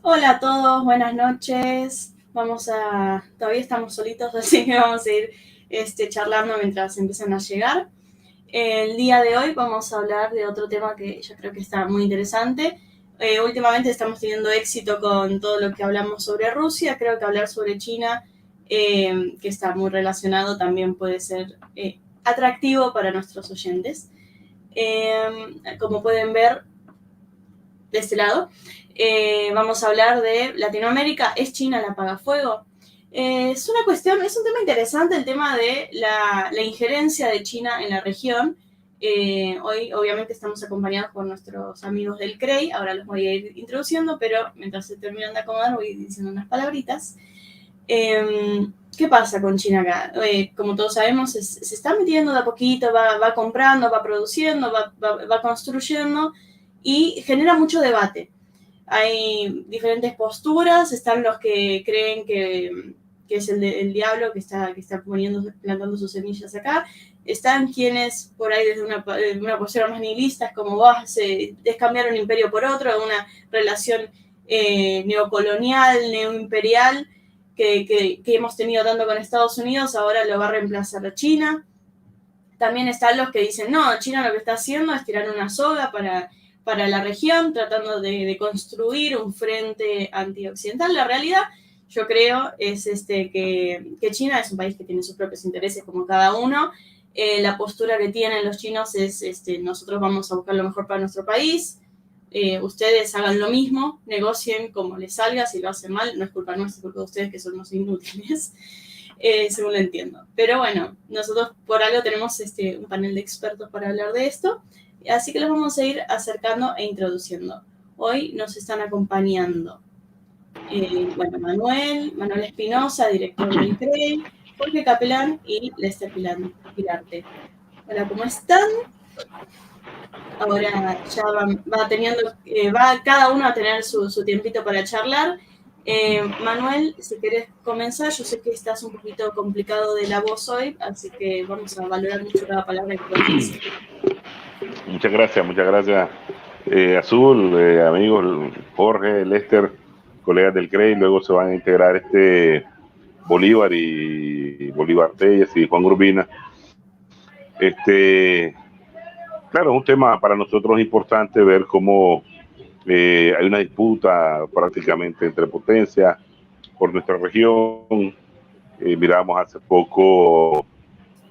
Hola a todos, buenas noches. Todavía estamos solitos, así que vamos a ir charlando mientras empiezan a llegar. El día de hoy vamos a hablar de otro tema que yo creo que está muy interesante. Últimamente estamos teniendo éxito con todo lo que hablamos sobre Rusia. Creo que hablar sobre China, que está muy relacionado, también puede ser atractivo para nuestros oyentes. Como pueden ver de este lado, vamos a hablar de Latinoamérica. ¿Es China el apagafuego? Es un tema interesante el tema de la injerencia de China en la región. Hoy obviamente estamos acompañados por nuestros amigos del CREI, ahora los voy a ir introduciendo, pero mientras se terminan de acomodar voy diciendo unas palabritas. ¿Qué pasa con China acá? Como todos sabemos, se está metiendo de a poquito, va comprando, va produciendo, va construyendo y genera mucho debate. Hay diferentes posturas, están los que creen que es el diablo que está plantando sus semillas acá, están quienes por ahí desde una postura más nihilista, es como es cambiar un imperio por otro, una relación neocolonial, neoimperial que hemos tenido tanto con Estados Unidos, ahora lo va a reemplazar a China. También están los que dicen, no, China lo que está haciendo es tirar una soga para la región, tratando de construir un frente antioccidental. La realidad, yo creo, es que China es un país que tiene sus propios intereses como cada uno. La postura que tienen los chinos es, nosotros vamos a buscar lo mejor para nuestro país, ustedes hagan lo mismo, negocien como les salga, si lo hacen mal, no es culpa nuestra, es culpa de ustedes que son los inútiles. Según lo entiendo. Pero bueno, nosotros por algo tenemos un panel de expertos para hablar de esto, así que los vamos a ir acercando e introduciendo. Hoy nos están acompañando, Manuel Espinosa, director del CREI, Jorge Capelán y Lester Pilarte. Hola, ¿cómo están? Ahora ya va cada uno a tener su tiempito para charlar. Manuel, si querés comenzar, yo sé que estás un poquito complicado de la voz hoy, así que vamos a valorar mucho cada palabra que puedas decir. Muchas gracias. Azul, amigos, Jorge, Lester, colegas del CREI, luego se van a integrar Bolívar y Bolívar Telles y Juan Urbina. Claro, es un tema para nosotros importante ver cómo hay una disputa prácticamente entre potencias por nuestra región. Miramos hace poco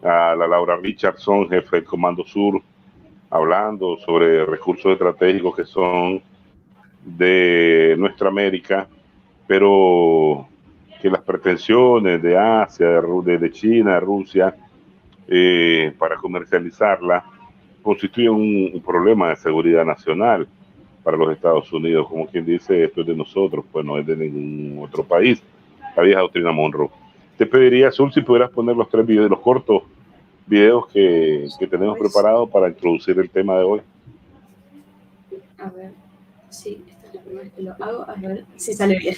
a la Laura Richardson, jefe del Comando Sur, hablando sobre recursos estratégicos que son de nuestra América, pero que las pretensiones de Asia, de China, de Rusia, para comercializarla, constituyen un problema de seguridad nacional para los Estados Unidos. Como quien dice, esto es de nosotros, pues no es de ningún otro país. La vieja doctrina Monroe. Te pediría, Azul, si pudieras poner los 3 videos, los cortos videos que tenemos preparados para introducir el tema de hoy. A ver, sí, esta es la primera vez que lo hago, a ver si sale bien.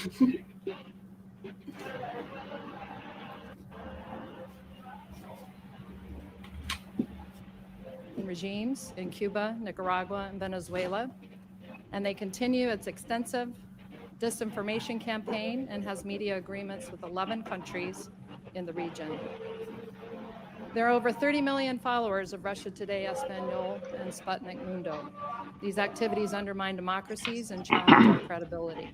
Regimes in Cuba, Nicaragua, and Venezuela, and they continue its extensive disinformation campaign and has media agreements with 11 countries in the region. There are over 30 million followers of Russia Today, Espanol, and Sputnik Mundo. These activities undermine democracies and challenge our credibility.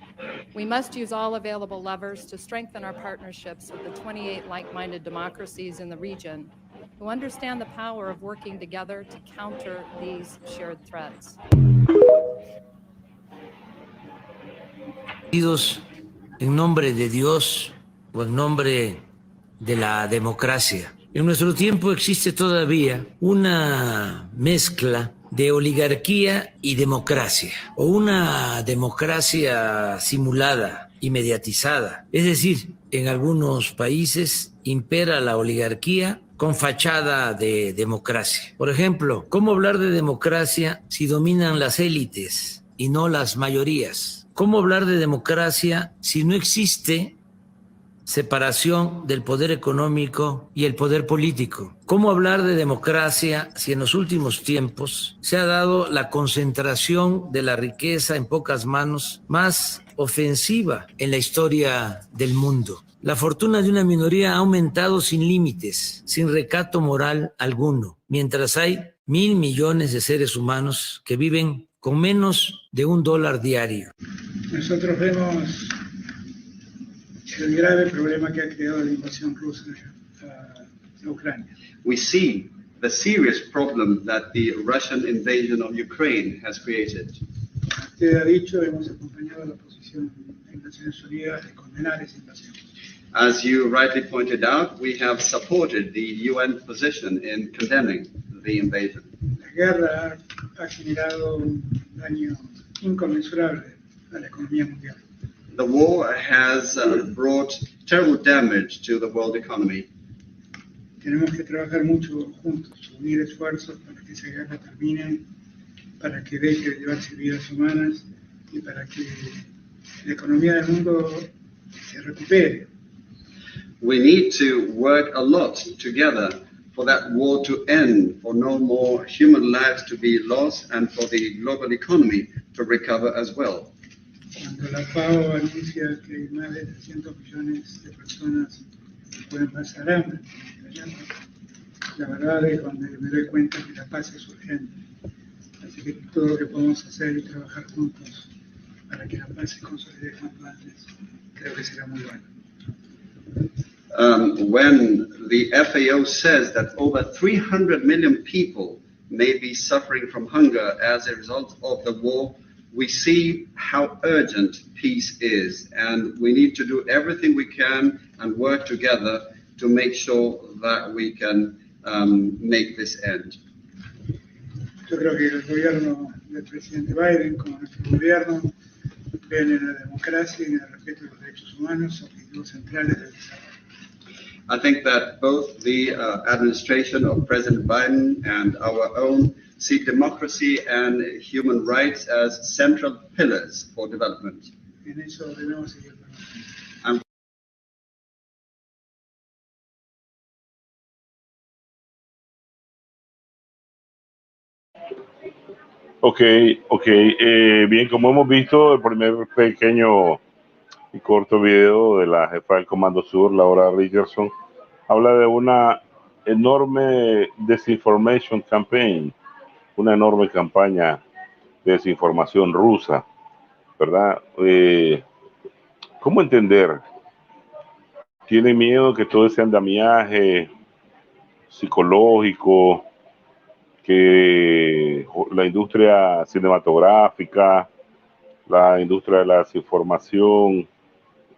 We must use all available levers to strengthen our partnerships with the 28 like-minded democracies in the region who understand the power of working together to counter these shared threats. En nombre de Dios o en nombre de la democracia. En nuestro tiempo existe todavía una mezcla de oligarquía y democracia, o una democracia simulada y mediatizada. Es decir, en algunos países impera la oligarquía con fachada de democracia. Por ejemplo, ¿cómo hablar de democracia si dominan las élites y no las mayorías? ¿Cómo hablar de democracia si no existe separación del poder económico y el poder político? ¿Cómo hablar de democracia si en los últimos tiempos se ha dado la concentración de la riqueza en pocas manos más ofensiva en la historia del mundo. La fortuna de una minoría ha aumentado sin límites, sin recato moral alguno, mientras hay 1.000 millones de seres humanos que viven con menos de $1 diario. Nosotros vemos el grave problema que ha creado la invasión rusa a Ucrania. We see the serious problem that the Russian invasion of Ukraine has created. Usted ha dicho, hemos acompañado a la posición en Naciones Unidas de condenar esa invasión. As you rightly pointed out, we have supported the UN position in condemning the invasion. La guerra ha generado un daño inconmensurable a la economía mundial. The war has brought terrible damage to the world economy. Tenemos que trabajar mucho juntos, unir esfuerzos para que esa guerra termine, para que deje de llevarse vidas humanas y para que la economía del mundo se recupere. We need to work a lot together for that war to end, for no more human lives to be lost, and for the global economy to recover as well. Cuando la FAO anuncia que más de 300 millones de personas pueden pasar hambre, la verdad es cuando me doy cuenta que la paz es urgente. Así que todo lo que podemos hacer y trabajar juntos para que la paz se consolide cuanto antes, creo que será muy bueno. When the FAO says that over 300 million people may be suffering from hunger as a result of the war, we see how urgent peace is, and we need to do everything we can and work together to make sure that we can make this end. Yo creo que el gobierno del presidente Biden, como nuestro gobierno, ven en la democracia y en el respeto de los derechos humanos objetivos centrales del desarrollo. I think that both the administration of President Biden and our own see democracy and human rights as central pillars for development. En eso debemos seguir trabajando. And Ok. Bien, como hemos visto, el primer pequeño y corto video de la jefa del Comando Sur, Laura Richardson, habla de una enorme disinformation campaign, una enorme campaña de desinformación rusa, ¿verdad? ¿Cómo entender? ¿Tiene miedo que todo ese andamiaje psicológico, que la industria cinematográfica, la industria de la desinformación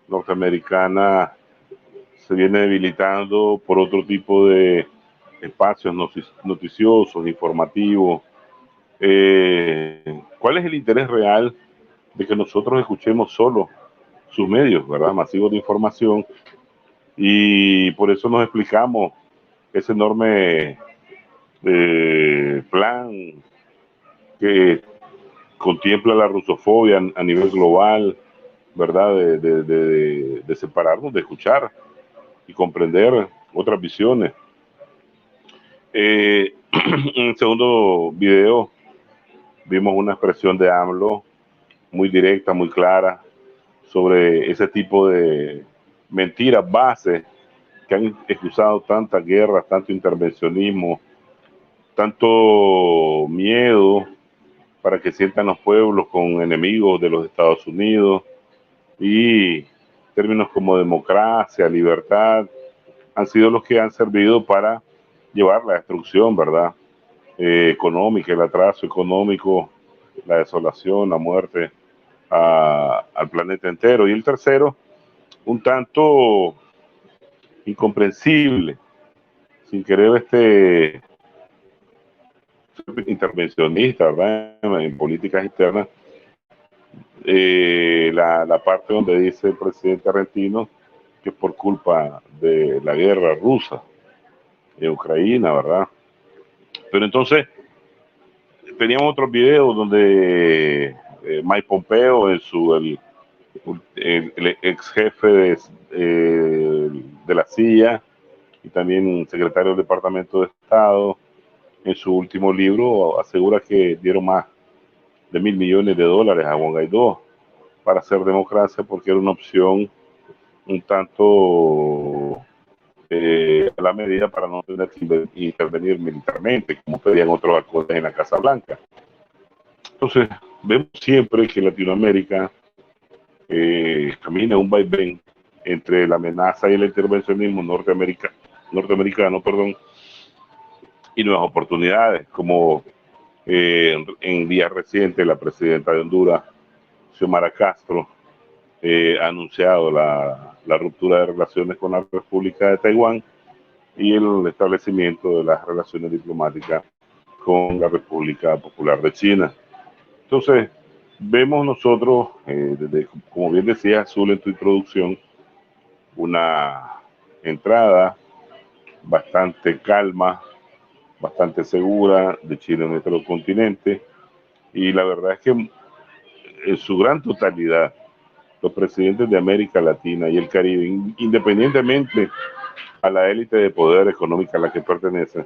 norteamericana se viene debilitando por otro tipo de espacios noticiosos, informativos? ¿Cuál es el interés real de que nosotros escuchemos solo sus medios, ¿verdad?, masivos de información? Y por eso nos explicamos ese enorme plan que contempla la rusofobia a nivel global, ¿verdad?, de separarnos, de escuchar y comprender otras visiones. En el segundo video vimos una expresión de AMLO muy directa, muy clara, sobre ese tipo de mentiras bases que han excusado tantas guerras, tanto intervencionismo, tanto miedo para que sientan los pueblos con enemigos de los Estados Unidos, y términos como democracia, libertad, han sido los que han servido para llevar la destrucción, ¿verdad?, económica, el atraso económico, la desolación, la muerte al planeta entero. Y el tercero, un tanto incomprensible, sin querer intervencionista, ¿verdad?, en políticas externas, la parte donde dice el presidente argentino que es por culpa de la guerra rusa en Ucrania, ¿verdad? Pero entonces teníamos otros videos donde Mike Pompeo, el ex jefe de la CIA y también secretario del Departamento de Estado, en su último libro asegura que dieron más de $1.000 millones a Juan Guaidó para hacer democracia, porque era una opción un tanto a la medida para no tener que intervenir militarmente, como pedían otros acuerdos en la Casa Blanca. Entonces, vemos siempre que Latinoamérica camina un vaivén entre la amenaza y el intervencionismo norteamericano, y nuevas oportunidades, como en días recientes la presidenta de Honduras, Xiomara Castro, ha anunciado la ruptura de relaciones con la República de Taiwán y el establecimiento de las relaciones diplomáticas con la República Popular de China. Entonces, vemos nosotros, como bien decía Azul en tu introducción, una entrada bastante calma, bastante segura de China en nuestro continente, y la verdad es que en su gran totalidad los presidentes de América Latina y el Caribe, independientemente a la élite de poder económica a la que pertenecen,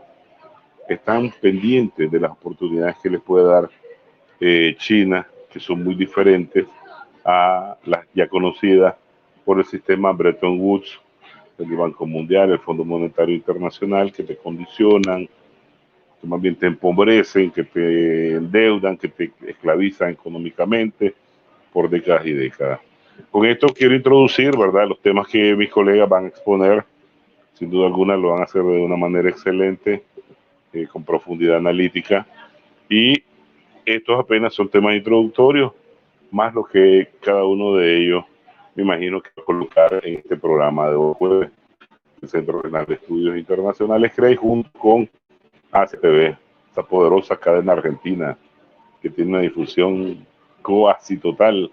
están pendientes de las oportunidades que les puede dar China, que son muy diferentes a las ya conocidas por el sistema Bretton Woods, el Banco Mundial, el Fondo Monetario Internacional, que te condicionan, que más bien te empobrecen, que te endeudan, que te esclavizan económicamente por décadas y décadas. Con esto quiero introducir, ¿verdad?, los temas que mis colegas van a exponer. Sin duda alguna lo van a hacer de una manera excelente, con profundidad analítica. Y estos apenas son temas introductorios, más lo que cada uno de ellos me imagino que va a colocar en este programa de hoy jueves, el Centro Regional de Estudios Internacionales CREI, junto con ACTV, esa poderosa cadena argentina que tiene una difusión casi total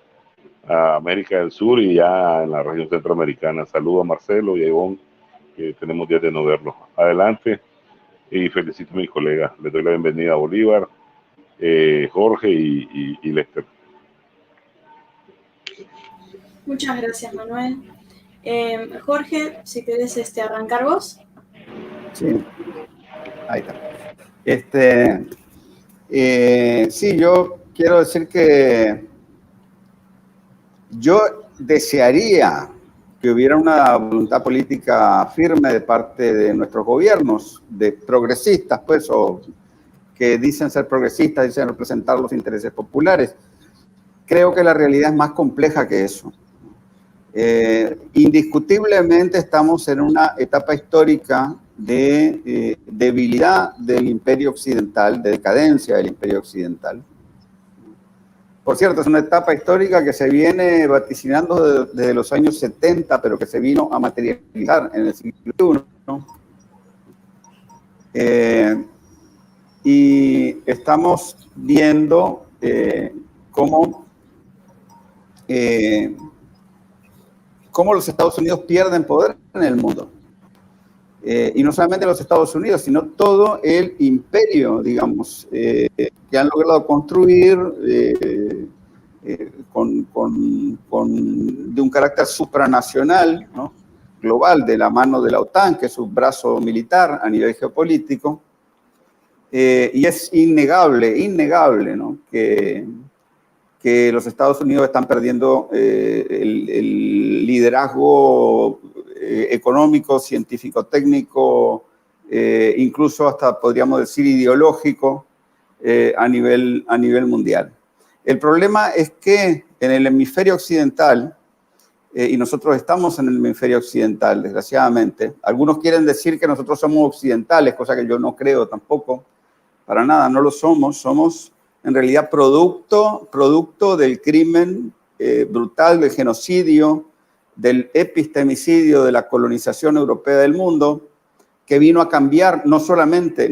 a América del Sur y ya en la región centroamericana. Saludo a Marcelo y a Ivonne, que tenemos días de no verlos. Adelante, y felicito a mis colegas. Les doy la bienvenida a Bolívar, Jorge y Lester. Muchas gracias, Manuel. Jorge, si querés arrancar vos. Sí, ahí está. Sí, yo quiero decir que yo desearía que hubiera una voluntad política firme de parte de nuestros gobiernos, de progresistas, pues, o que dicen ser progresistas, dicen representar los intereses populares. Creo que la realidad es más compleja que eso. Indiscutiblemente estamos en una etapa histórica de debilidad del imperio occidental, de decadencia del imperio occidental. Por cierto, es una etapa histórica que se viene vaticinando desde los años 70, pero que se vino a materializar en el siglo XXI, ¿no? Y estamos viendo cómo los Estados Unidos pierden poder en el mundo. Y no solamente los Estados Unidos, sino todo el imperio, digamos, que han logrado construir de un carácter supranacional, ¿no?, global, de la mano de la OTAN, que es su brazo militar a nivel geopolítico. Y es innegable, ¿no?, que los Estados Unidos están perdiendo el liderazgo económico, científico, técnico, incluso hasta podríamos decir ideológico a nivel mundial. El problema es que en el hemisferio occidental, y nosotros estamos en el hemisferio occidental, desgraciadamente, algunos quieren decir que nosotros somos occidentales, cosa que yo no creo tampoco, para nada, no lo somos, somos en realidad producto del crimen brutal, del genocidio, del epistemicidio, de la colonización europea del mundo, que vino a cambiar, no solamente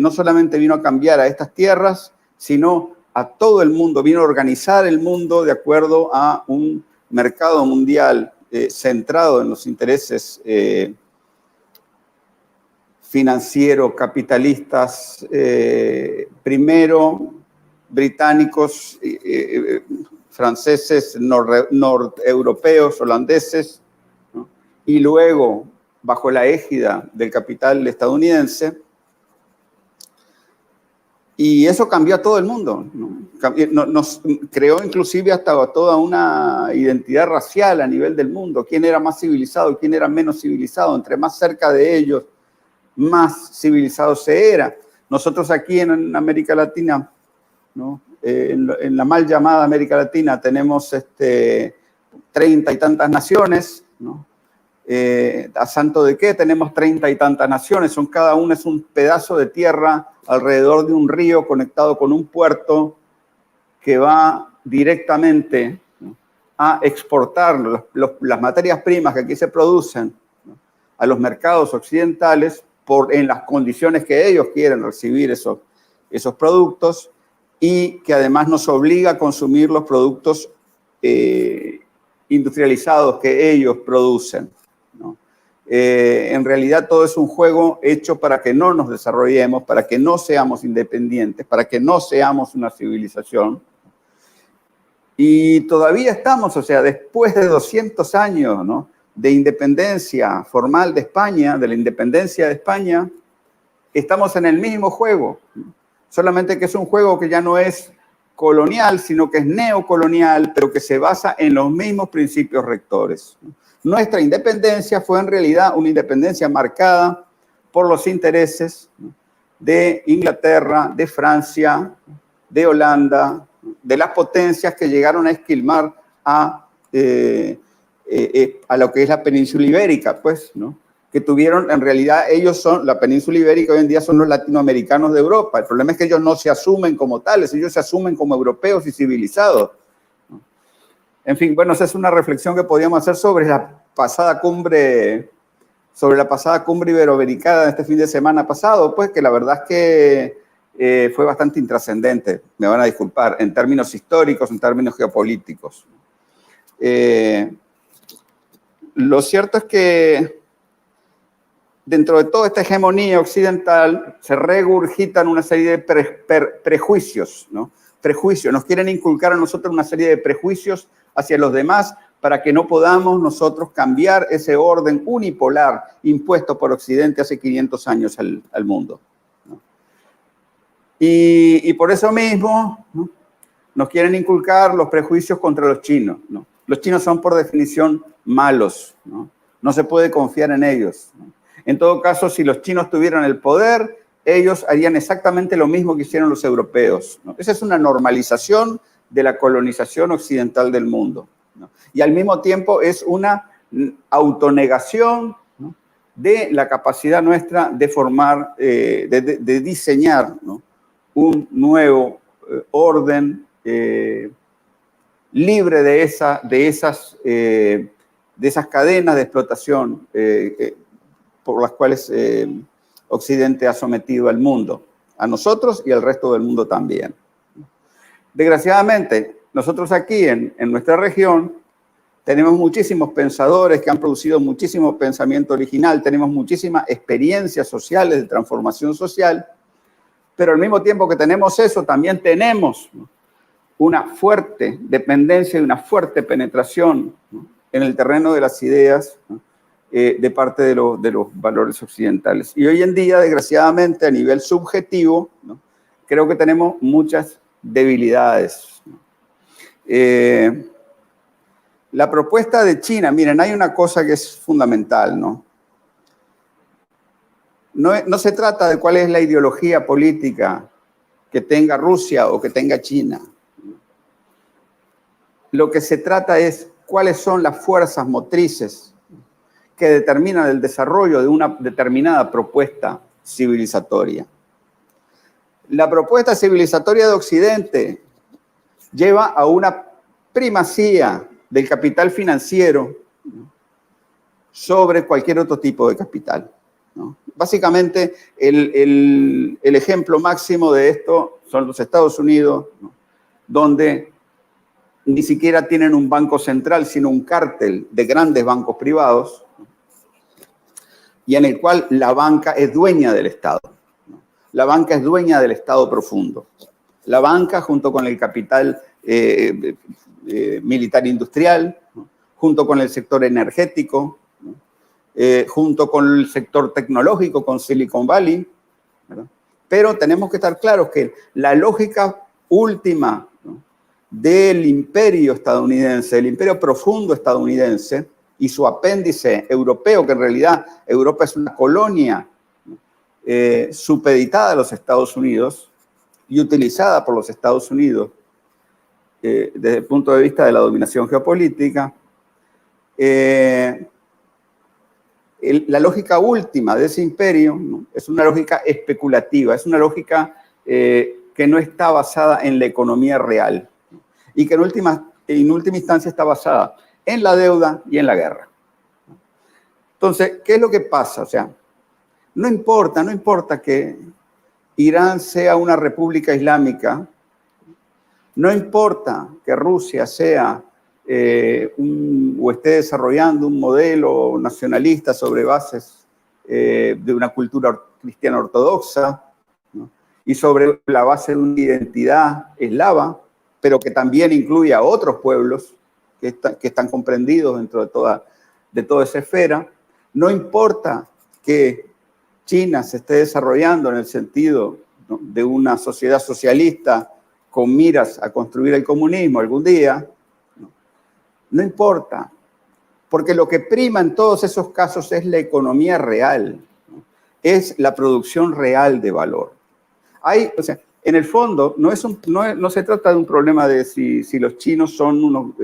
vino a cambiar a estas tierras, sino a todo el mundo, vino a organizar el mundo de acuerdo a un mercado mundial centrado en los intereses financieros, capitalistas, primero británicos, franceses, noreuropeos, holandeses, ¿no?, y luego, bajo la égida del capital estadounidense, Y eso cambió a todo el mundo, ¿no? Nos creó inclusive hasta toda una identidad racial a nivel del mundo. ¿Quién era más civilizado y quién era menos civilizado? Entre más cerca de ellos, más civilizado se era. Nosotros aquí en América Latina, ¿no? En la mal llamada América Latina tenemos 30 y tantas naciones, ¿no? ¿A santo de qué? Tenemos 30 y tantas naciones, cada una es un pedazo de tierra alrededor de un río conectado con un puerto que va directamente, ¿no?, a exportar las materias primas que aquí se producen, ¿no?, a los mercados occidentales en las condiciones que ellos quieren recibir esos productos, y que además nos obliga a consumir los productos industrializados que ellos producen, ¿no? En realidad todo es un juego hecho para que no nos desarrollemos, para que no seamos independientes, para que no seamos una civilización. Y todavía estamos, o sea, después de 200 años, ¿no?, de independencia formal de España, de la independencia de España, estamos en el mismo juego, ¿no? Solamente que es un juego que ya no es colonial, sino que es neocolonial, pero que se basa en los mismos principios rectores. Nuestra independencia fue en realidad una independencia marcada por los intereses de Inglaterra, de Francia, de Holanda, de las potencias que llegaron a esquilmar a lo que es la península ibérica, pues, ¿no? Que tuvieron, en realidad, ellos son, la península ibérica hoy en día son los latinoamericanos de Europa. El problema es que ellos no se asumen como tales, ellos se asumen como europeos y civilizados. En fin, bueno, esa es una reflexión que podíamos hacer sobre la pasada cumbre iberoamericana de este fin de semana pasado, pues, que la verdad es que fue bastante intrascendente, me van a disculpar, en términos históricos, en términos geopolíticos. Lo cierto es que dentro de toda esta hegemonía occidental se regurgitan una serie de prejuicios, ¿no? Prejuicios, nos quieren inculcar a nosotros una serie de prejuicios hacia los demás para que no podamos nosotros cambiar ese orden unipolar impuesto por Occidente hace 500 años al mundo, ¿no? Y por eso mismo, ¿no?, nos quieren inculcar los prejuicios contra los chinos, ¿no? Los chinos son por definición malos, ¿no? No se puede confiar en ellos, ¿no? En todo caso, si los chinos tuvieran el poder, ellos harían exactamente lo mismo que hicieron los europeos, ¿no? Esa es una normalización de la colonización occidental del mundo, ¿no? Y al mismo tiempo es una autonegación, ¿no?, de la capacidad nuestra de formar, de diseñar, ¿no?, un nuevo orden libre de esas cadenas de explotación por las cuales Occidente ha sometido al mundo, a nosotros y al resto del mundo también. Desgraciadamente, nosotros aquí en nuestra región tenemos muchísimos pensadores que han producido muchísimo pensamiento original, tenemos muchísimas experiencias sociales de transformación social, pero al mismo tiempo que tenemos eso, también tenemos, ¿no?, una fuerte dependencia y una fuerte penetración, ¿no?, en el terreno de las ideas, ¿no?, de parte de los valores occidentales. Y hoy en día, desgraciadamente, a nivel subjetivo, ¿no?, creo que tenemos muchas debilidades, ¿no? La propuesta de China, miren, hay una cosa que es fundamental, ¿no? No se trata de cuál es la ideología política que tenga Rusia o que tenga China. Lo que se trata es cuáles son las fuerzas motrices que determinan el desarrollo de una determinada propuesta civilizatoria. La propuesta civilizatoria de Occidente lleva a una primacía del capital financiero, ¿no?, sobre cualquier otro tipo de capital, ¿no? Básicamente, el ejemplo máximo de esto son los Estados Unidos, ¿no?, donde ni siquiera tienen un banco central, sino un cártel de grandes bancos privados, ¿no?, y en el cual la banca es dueña del Estado, ¿no? La banca es dueña del Estado profundo. La banca, junto con el capital militar industrial, ¿no?, junto con el sector energético, ¿no?, junto con el sector tecnológico, con Silicon Valley, ¿verdad?, Pero tenemos que estar claros que la lógica última, ¿no?, del imperio estadounidense, el imperio profundo estadounidense y su apéndice europeo, que en realidad Europa es una colonia supeditada a los Estados Unidos y utilizada por los Estados Unidos desde el punto de vista de la dominación geopolítica, la lógica última de ese imperio, ¿no?, es una lógica especulativa, es una lógica que no está basada en la economía real y que en última instancia está basada en la deuda y en la guerra. Entonces, ¿qué es lo que pasa? O sea, no importa que Irán sea una república islámica, no importa que Rusia sea o esté desarrollando un modelo nacionalista sobre bases de una cultura cristiana ortodoxa, ¿no?, y sobre la base de una identidad eslava, pero que también incluye a otros pueblos que están comprendidos dentro de toda esa esfera. No importa que China se esté desarrollando en el sentido, ¿no?, de una sociedad socialista con miras a construir el comunismo algún día. No importa, porque lo que prima en todos esos casos es la economía real, ¿no?, es la producción real de valor. O sea, en el fondo, no se trata de un problema de si los chinos son unos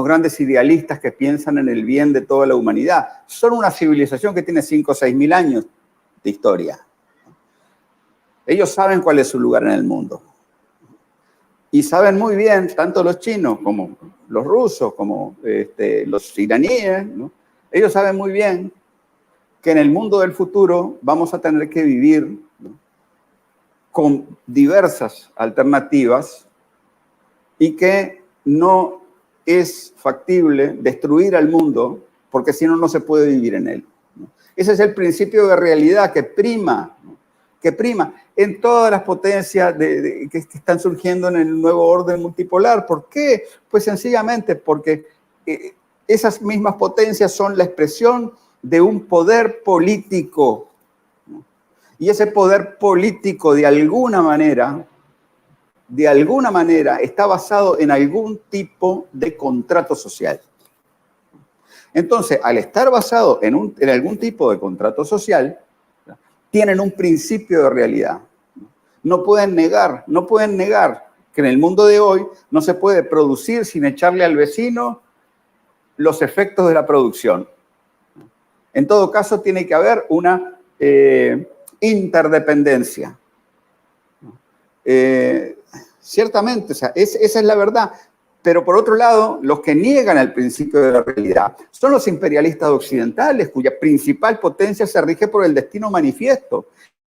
grandes idealistas que piensan en el bien de toda la humanidad. Son una civilización que tiene 5 o 6 mil años de historia. Ellos saben cuál es su lugar en el mundo. Y saben muy bien, tanto los chinos como los rusos, como los iraníes, ¿no?, ellos saben muy bien que en el mundo del futuro vamos a tener que vivir, ¿no?, con diversas alternativas y que no es factible destruir al mundo porque si no, no se puede vivir en él, ¿no? Ese es el principio de realidad que prima, ¿no?, que prima en todas las potencias que están surgiendo en el nuevo orden multipolar. ¿Por qué? Pues sencillamente porque esas mismas potencias son la expresión de un poder político, ¿no? Y ese poder político de alguna manera está basado en algún tipo de contrato social. Entonces, al estar basado en algún tipo de contrato social, tienen un principio de realidad. No pueden negar que en el mundo de hoy no se puede producir sin echarle al vecino los efectos de la producción. En todo caso, tiene que haber una interdependencia. Ciertamente, o sea, esa es la verdad. Pero por otro lado, los que niegan el principio de la realidad son los imperialistas occidentales, cuya principal potencia se rige por el destino manifiesto.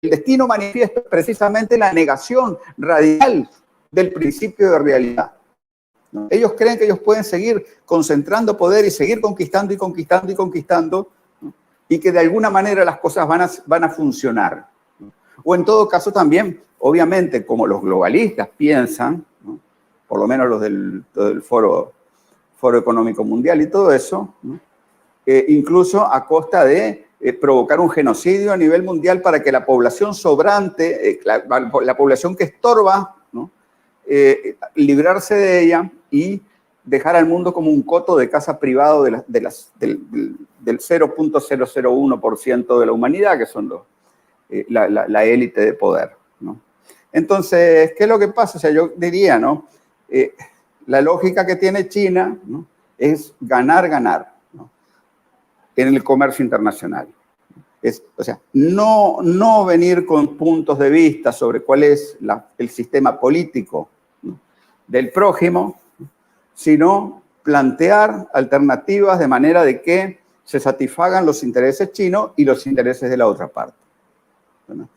El destino manifiesto es precisamente la negación radical del principio de realidad, ¿no? Ellos creen que ellos pueden seguir concentrando poder y seguir conquistando y conquistando y conquistando, ¿no?, y que de alguna manera las cosas van a funcionar, ¿no? O en todo caso también, obviamente, como los globalistas piensan, ¿no?, por lo menos los del Foro Económico Mundial y todo eso, ¿no?, incluso a costa de provocar un genocidio a nivel mundial para que la población sobrante, la población que estorba, ¿no?, librarse de ella y dejar al mundo como un coto de casa privado del 0.001% de la humanidad, que son la élite de poder, ¿no? Entonces, ¿qué es lo que pasa? O sea, yo diría, ¿no?, la lógica que tiene China, ¿no?, es ganar, ¿no?, en el comercio internacional. O sea, no venir con puntos de vista sobre cuál es el sistema político, ¿no?, del prójimo, sino plantear alternativas de manera de que se satisfagan los intereses chinos y los intereses de la otra parte, ¿no?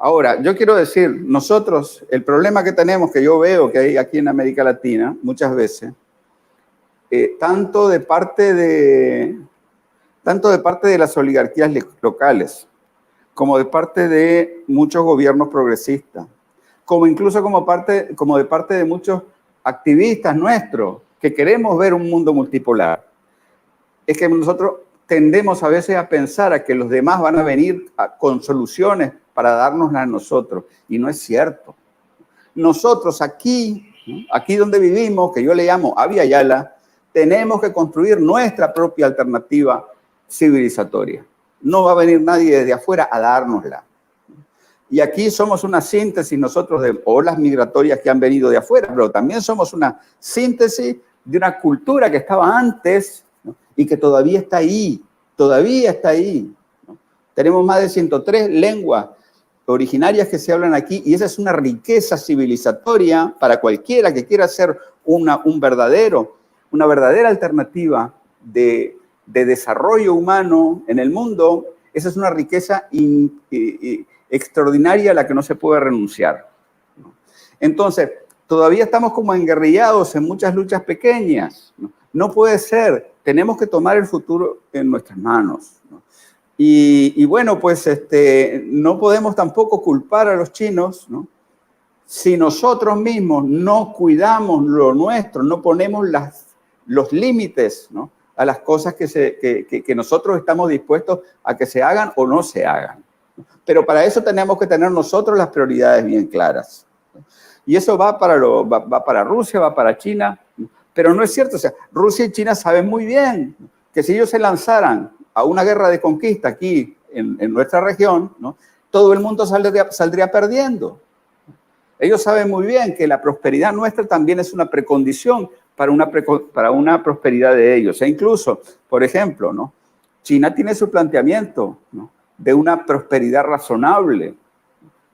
Ahora, yo quiero decir, nosotros, el problema que tenemos, que yo veo que hay aquí en América Latina, muchas veces, tanto de parte de las oligarquías locales, como de parte de muchos gobiernos progresistas, como incluso como de parte de muchos activistas nuestros, que queremos ver un mundo multipolar, es que nosotros tendemos a veces a pensar a que los demás van a venir con soluciones para dárnoslas a nosotros, y no es cierto. Nosotros aquí, ¿no? Aquí donde vivimos, que yo le llamo Abya Yala, tenemos que construir nuestra propia alternativa civilizatoria. No va a venir nadie desde afuera a dárnosla. Y aquí somos una síntesis nosotros de olas migratorias que han venido de afuera, pero también somos una síntesis de una cultura que estaba antes, ¿no? Y que todavía está ahí, ¿no? Tenemos más de 103 lenguas originarias que se hablan aquí, y esa es una riqueza civilizatoria para cualquiera que quiera hacer una verdadera alternativa de desarrollo humano en el mundo. Esa es una riqueza extraordinaria a la que no se puede renunciar. Entonces, todavía estamos como enguerrillados en muchas luchas pequeñas. No puede ser. Tenemos que tomar el futuro en nuestras manos, ¿no? Y bueno, pues no podemos tampoco culpar a los chinos, ¿no? Si nosotros mismos no cuidamos lo nuestro, no ponemos los límites, ¿no? A las cosas que nosotros estamos dispuestos a que se hagan o no se hagan. Pero para eso tenemos que tener nosotros las prioridades bien claras. Y eso va para Rusia, va para China, pero no es cierto. O sea, Rusia y China saben muy bien que si ellos se lanzaran a una guerra de conquista aquí en nuestra región, ¿no? Todo el mundo saldría perdiendo. Ellos saben muy bien que la prosperidad nuestra también es una precondición para una prosperidad de ellos. E incluso, por ejemplo, ¿no? China tiene su planteamiento, ¿no? De una prosperidad razonable,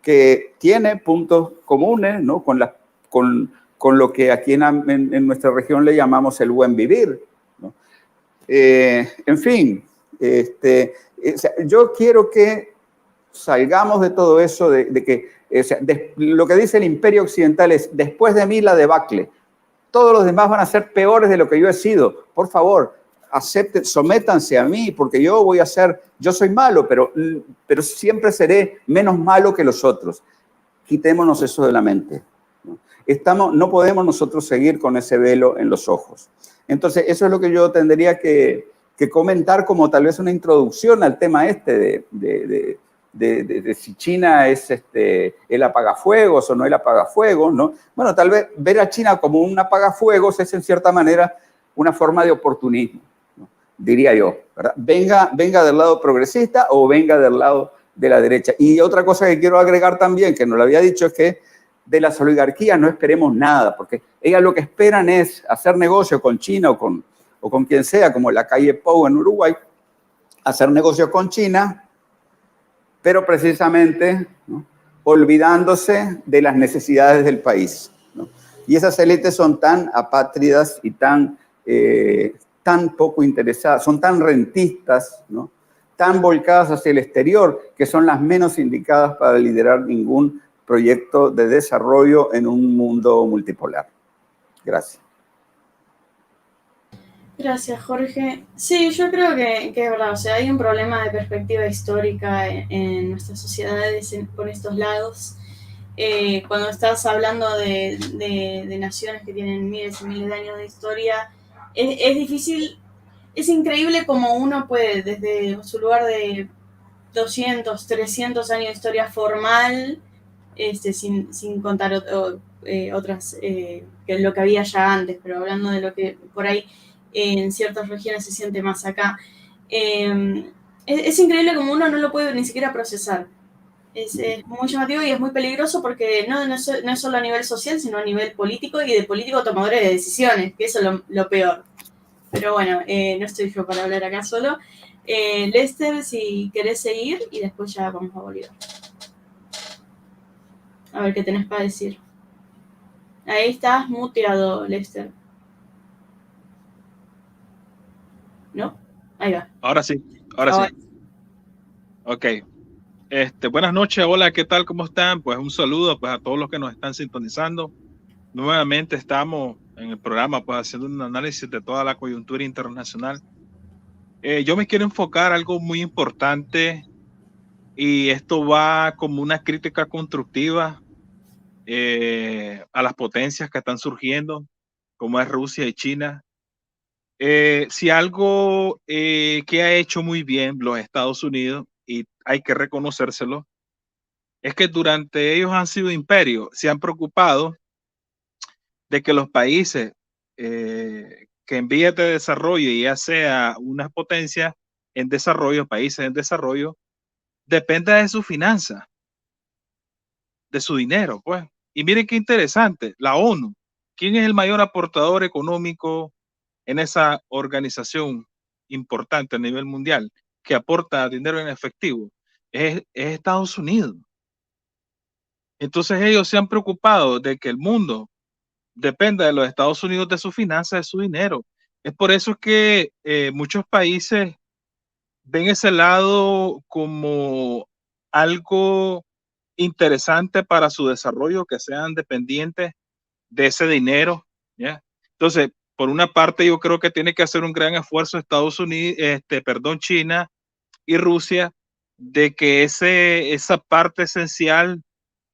que tiene puntos comunes, ¿no? con lo que aquí en nuestra región le llamamos el buen vivir, ¿no? En fin, yo quiero que salgamos de todo eso, de que lo que dice el imperio occidental es: después de mí la debacle, todos los demás van a ser peores de lo que yo he sido, por favor, acepten, sométanse a mí, porque yo soy malo, pero siempre seré menos malo que los otros. Quitémonos eso de la mente, ¿no? No podemos nosotros seguir con ese velo en los ojos. Entonces, eso es lo que yo tendría que comentar como tal vez una introducción al tema de si China es el apagafuegos o no el apagafuegos, ¿no? Bueno, tal vez ver a China como un apagafuegos es en cierta manera una forma de oportunismo, ¿no? Diría yo, ¿verdad? Venga del lado progresista o venga del lado de la derecha. Y otra cosa que quiero agregar también, que no lo había dicho, es que de las oligarquías no esperemos nada, porque ellas lo que esperan es hacer negocio con China o con quien sea, como la calle Pou en Uruguay, hacer negocio con China, pero precisamente, ¿no? Olvidándose de las necesidades del país, ¿no? Y esas élites son tan apátridas y tan poco interesadas, son tan rentistas, ¿no? Tan volcadas hacia el exterior, que son las menos indicadas para liderar ningún proyecto de desarrollo en un mundo multipolar. Gracias. Gracias, Jorge. Sí, yo creo que es verdad. O sea, hay un problema de perspectiva histórica en nuestras sociedades por estos lados. Cuando estás hablando de naciones que tienen miles y miles de años de historia, es difícil, es increíble cómo uno puede, desde su lugar de 200, 300 años de historia formal, sin contar otras, que es lo que había ya antes, pero hablando de lo que por ahí en ciertas regiones se siente más acá. Es increíble como uno no lo puede ni siquiera procesar. Es muy llamativo y es muy peligroso porque no es solo a nivel social, sino a nivel político y de políticos tomadores de decisiones, que eso es lo peor. Pero bueno, no estoy yo para hablar acá solo. Lester, si querés seguir y después ya vamos a Bolívar. A ver qué tenés para decir. Ahí estás muteado, Lester. ¿No? Ahí va. Ahora sí. Ok. Buenas noches, hola, ¿qué tal? ¿Cómo están? Pues un saludo pues a todos los que nos están sintonizando. Nuevamente estamos en el programa pues haciendo un análisis de toda la coyuntura internacional. Yo me quiero enfocar algo muy importante y esto va como una crítica constructiva a las potencias que están surgiendo, como es Rusia y China. Si algo que ha hecho muy bien los Estados Unidos, y hay que reconocérselo, es que durante ellos han sido imperios, se han preocupado de que los países que en vías de desarrollo, ya sea unas potencias en desarrollo, países en desarrollo, dependa de su finanza, de su dinero, pues. Y miren qué interesante, la ONU. ¿Quién es el mayor aportador económico en esa organización importante a nivel mundial que aporta dinero en efectivo? Es Estados Unidos. Entonces ellos se han preocupado de que el mundo dependa de los Estados Unidos, de su finanza, de su dinero. Es por eso que muchos países ven ese lado como algo interesante para su desarrollo, que sean dependientes de ese dinero, ¿ya? Entonces, por una parte, yo creo que tiene que hacer un gran esfuerzo Estados Unidos, China y Rusia, de que esa parte esencial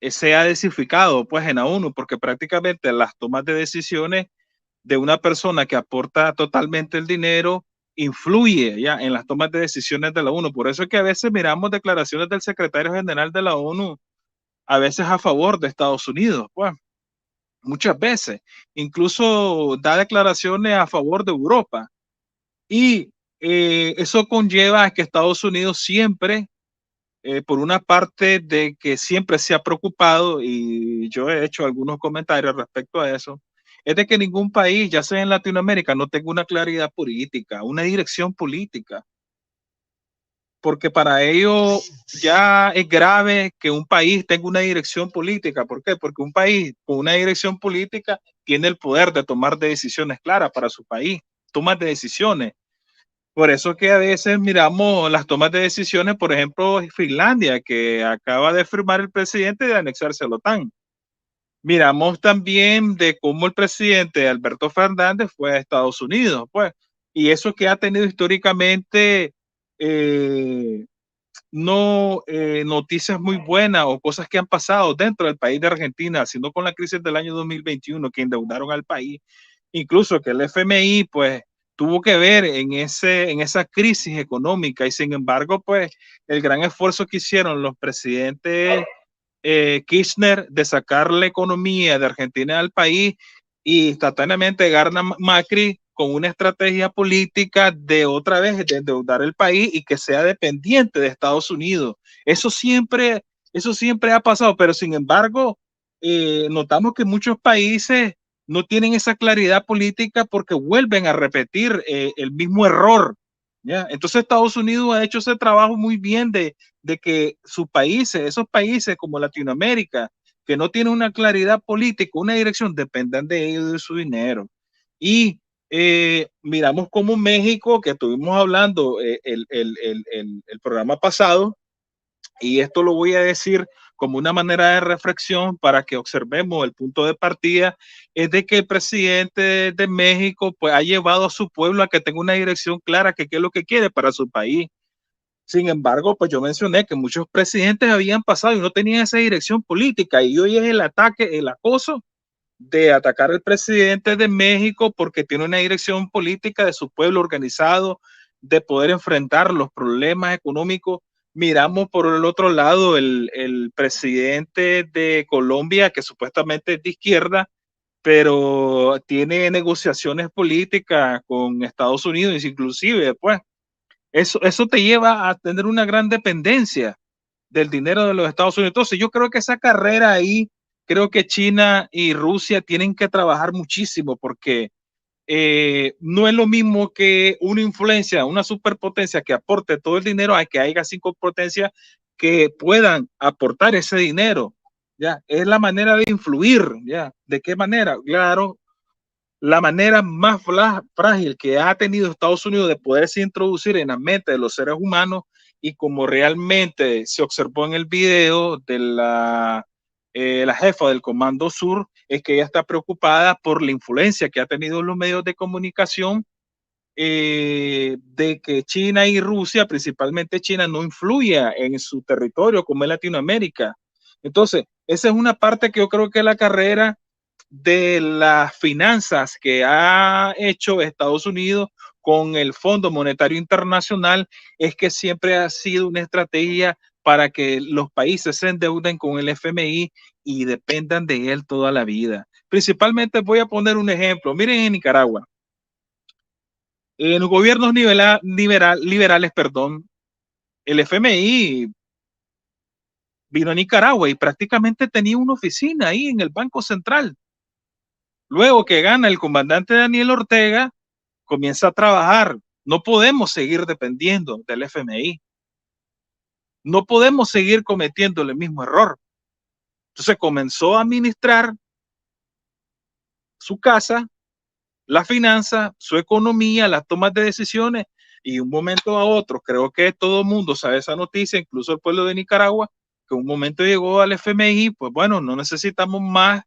sea desificado, pues, en la ONU, porque prácticamente las tomas de decisiones de una persona que aporta totalmente el dinero influye ya en las tomas de decisiones de la ONU. Por eso es que a veces miramos declaraciones del secretario general de la ONU, a veces a favor de Estados Unidos, pues muchas veces, incluso da declaraciones a favor de Europa. Y eso conlleva a que Estados Unidos siempre, por una parte de que siempre se ha preocupado, y yo he hecho algunos comentarios respecto a eso, es de que ningún país, ya sea en Latinoamérica, no tenga una claridad política, una dirección política. Porque para ello ya es grave que un país tenga una dirección política. ¿Por qué? Porque un país con una dirección política tiene el poder de tomar decisiones claras para su país, tomas de decisiones. Por eso que a veces miramos las tomas de decisiones, por ejemplo, Finlandia, que acaba de firmar el presidente de anexarse a la OTAN. Miramos también de cómo el presidente Alberto Fernández fue a Estados Unidos, pues, y eso que ha tenido históricamente noticias muy buenas o cosas que han pasado dentro del país de Argentina, haciendo con la crisis del año 2021 que endeudaron al país, incluso que el FMI pues tuvo que ver en esa crisis económica, y sin embargo pues el gran esfuerzo que hicieron los presidentes Kirchner de sacar la economía de Argentina al país, y instantáneamente gana Macri con una estrategia política de otra vez de endeudar el país y que sea dependiente de Estados Unidos. Eso siempre ha pasado, pero sin embargo, notamos que muchos países no tienen esa claridad política porque vuelven a repetir el mismo error, ¿ya? Entonces Estados Unidos ha hecho ese trabajo muy bien de que sus países, esos países como Latinoamérica, que no tienen una claridad política, una dirección, dependan de ellos, de su dinero. Y miramos como México, que estuvimos hablando el programa pasado, y esto lo voy a decir como una manera de reflexión para que observemos el punto de partida, es de que el presidente de México pues ha llevado a su pueblo a que tenga una dirección clara, que qué es lo que quiere para su país. Sin embargo, pues yo mencioné que muchos presidentes habían pasado y no tenían esa dirección política, y hoy es el ataque, el acoso de atacar al presidente de México porque tiene una dirección política de su pueblo organizado, de poder enfrentar los problemas económicos. Miramos por el otro lado el presidente de Colombia, que supuestamente es de izquierda, pero tiene negociaciones políticas con Estados Unidos, inclusive, pues, eso te lleva a tener una gran dependencia del dinero de los Estados Unidos. Entonces, yo creo que esa carrera ahí, creo que China y Rusia tienen que trabajar muchísimo, porque no es lo mismo que una influencia, una superpotencia que aporte todo el dinero a que haya 5 potencias que puedan aportar ese dinero. Ya, es la manera de influir. Ya, ¿de qué manera? Claro, la manera más frágil que ha tenido Estados Unidos de poderse introducir en la mente de los seres humanos, y como realmente se observó en el video de la jefa del Comando Sur, es que ella está preocupada por la influencia que ha tenido los medios de comunicación, de que China y Rusia, principalmente China, no influya en su territorio como es Latinoamérica. Entonces, esa es una parte que yo creo que la carrera de las finanzas que ha hecho Estados Unidos con el Fondo Monetario Internacional es que siempre ha sido una estrategia para que los países se endeuden con el FMI y dependan de él toda la vida. Principalmente voy a poner un ejemplo. Miren en Nicaragua. En los gobiernos liberales, perdón, el FMI vino a Nicaragua y prácticamente tenía una oficina ahí en el Banco Central. Luego que gana el comandante Daniel Ortega, comienza a trabajar. No podemos seguir dependiendo del FMI. No podemos seguir cometiendo el mismo error. Entonces comenzó a administrar su casa, la finanza, su economía, las tomas de decisiones, y de un momento a otro, creo que todo el mundo sabe esa noticia, incluso el pueblo de Nicaragua, que un momento llegó al FMI, pues bueno, no necesitamos más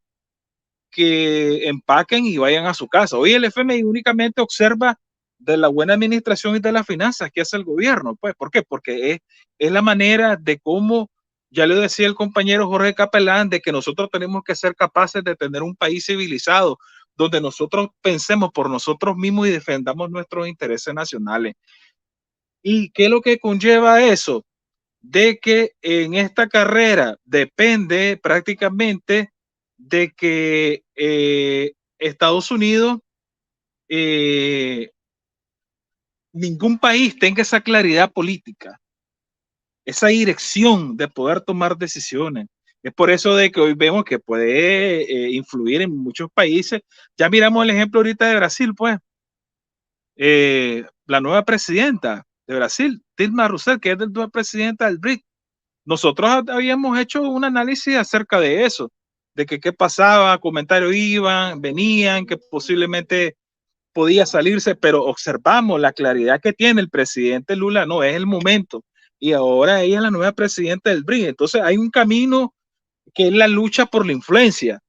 que empaquen y vayan a su casa. Hoy el FMI únicamente observa de la buena administración y de las finanzas que hace el gobierno. Pues, ¿por qué? Porque es la manera de cómo, ya le decía el compañero Jorge Capelán, de que nosotros tenemos que ser capaces de tener un país civilizado, donde nosotros pensemos por nosotros mismos y defendamos nuestros intereses nacionales. ¿Y qué es lo que conlleva eso? De que en esta carrera depende prácticamente de que Estados Unidos, ningún país tenga esa claridad política, esa dirección de poder tomar decisiones. Es por eso de que hoy vemos que puede influir en muchos países. Ya miramos el ejemplo ahorita de Brasil, pues. La nueva presidenta de Brasil, Dilma Rousseff, que es la nueva presidenta del BRIC. Nosotros habíamos hecho un análisis acerca de eso, de que qué pasaba, comentarios iban, venían, que posiblemente podía salirse, pero observamos la claridad que tiene el presidente Lula, no, es el momento. Y ahora ella es la nueva presidenta del BRIC. Entonces hay un camino que es la lucha por la influencia.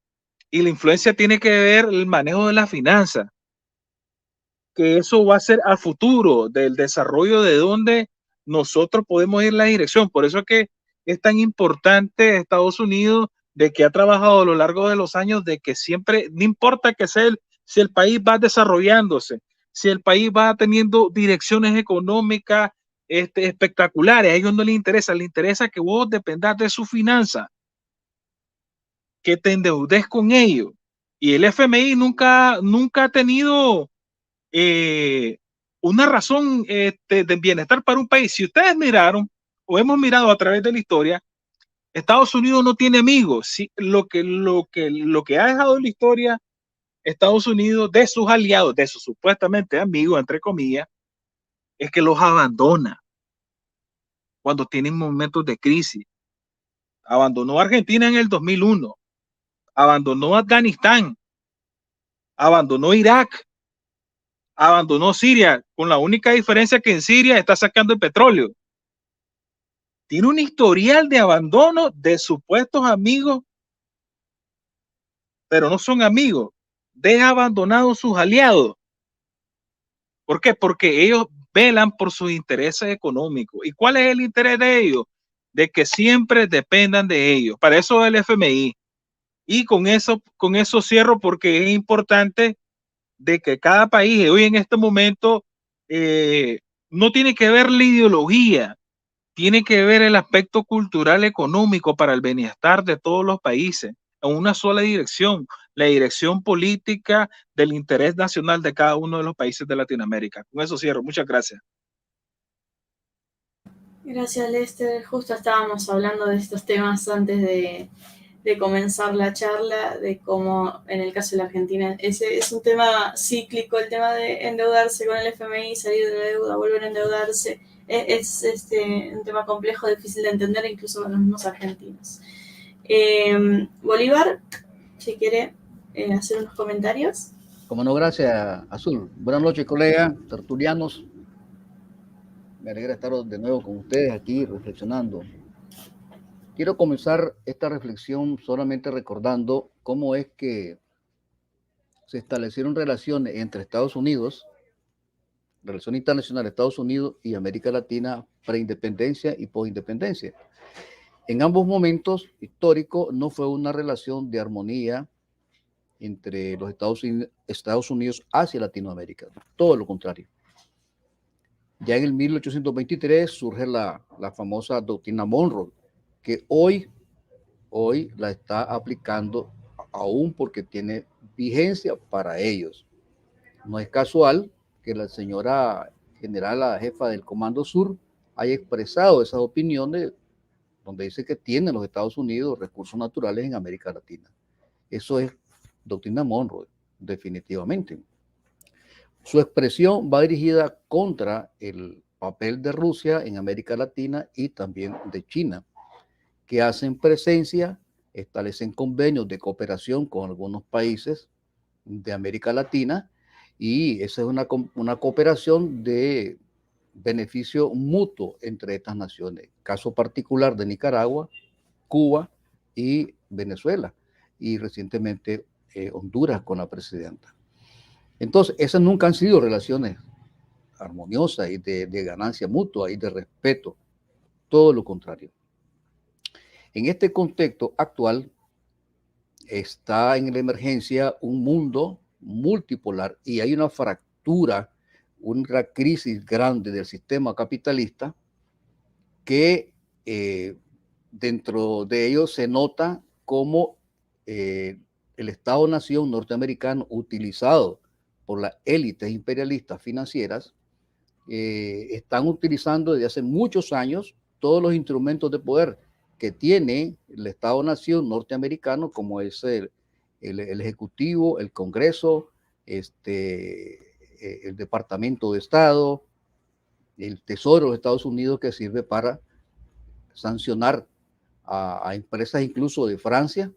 Y la influencia tiene que ver el manejo de la finanza, que eso va a ser al futuro del desarrollo de donde nosotros podemos ir en la dirección. Por eso es que es tan importante Estados Unidos, de que ha trabajado a lo largo de los años, de que siempre, no importa que sea si el país va desarrollándose, si el país va teniendo direcciones económicas espectaculares, a ellos no les interesa que vos dependas de su finanza, que te endeudes con ellos. Y el FMI nunca ha tenido una razón de bienestar para un país. Si ustedes miraron o hemos mirado a través de la historia, Estados Unidos no tiene amigos. Sí, lo que ha dejado en la historia Estados Unidos de sus aliados, de sus supuestamente amigos, entre comillas, es que los abandona cuando tienen momentos de crisis. Abandonó a Argentina en el 2001, abandonó a Afganistán, abandonó Irak, abandonó Siria, con la única diferencia que en Siria está sacando el petróleo. Tiene un historial de abandono de supuestos amigos, pero no son amigos. Deja abandonados sus aliados. ¿Por qué? Porque ellos velan por sus intereses económicos. ¿Y cuál es el interés de ellos? De que siempre dependan de ellos. Para eso es el FMI. Y con eso cierro, porque es importante de que cada país hoy en este momento no tiene que ver la ideología, tiene que ver el aspecto cultural económico para el bienestar de todos los países en una sola dirección, la dirección política del interés nacional de cada uno de los países de Latinoamérica. Con eso cierro. Muchas gracias. Gracias, Lester. Justo estábamos hablando de estos temas antes de comenzar la charla, de cómo en el caso de la Argentina es un tema cíclico, el tema de endeudarse con el FMI, salir de la deuda, volver a endeudarse. Es un tema complejo, difícil de entender incluso para los mismos argentinos. Bolívar, si quiere hacer unos comentarios. Como no, gracias, Azul. Buenas noches, colegas, tertulianos. Me alegra estar de nuevo con ustedes aquí reflexionando. Quiero comenzar esta reflexión solamente recordando cómo es que se establecieron relaciones entre Estados Unidos, relación internacional de Estados Unidos y América Latina preindependencia y postindependencia. En ambos momentos históricos no fue una relación de armonía, entre los Estados Unidos hacia Latinoamérica. Todo lo contrario. Ya en el 1823 surge la famosa doctrina Monroe, que hoy la está aplicando aún porque tiene vigencia para ellos. No es casual que la señora general, la jefa del Comando Sur, haya expresado esas opiniones donde dice que tienen los Estados Unidos recursos naturales en América Latina. Eso es doctrina Monroe, definitivamente. Su expresión va dirigida contra el papel de Rusia en América Latina y también de China, que hacen presencia, establecen convenios de cooperación con algunos países de América Latina, y esa es una cooperación de beneficio mutuo entre estas naciones. Caso particular de Nicaragua, Cuba y Venezuela, y recientemente Honduras con la presidenta. Entonces, esas nunca han sido relaciones armoniosas y de ganancia mutua y de respeto, todo lo contrario. En este contexto actual está en la emergencia un mundo multipolar y hay una fractura, una crisis grande del sistema capitalista que dentro de ello se nota cómo el Estado-nación norteamericano, utilizado por las élites imperialistas financieras, están utilizando desde hace muchos años todos los instrumentos de poder que tiene el Estado-nación norteamericano, como es el Ejecutivo, el Congreso, el Departamento de Estado, el Tesoro de Estados Unidos, que sirve para sancionar a empresas incluso de Francia,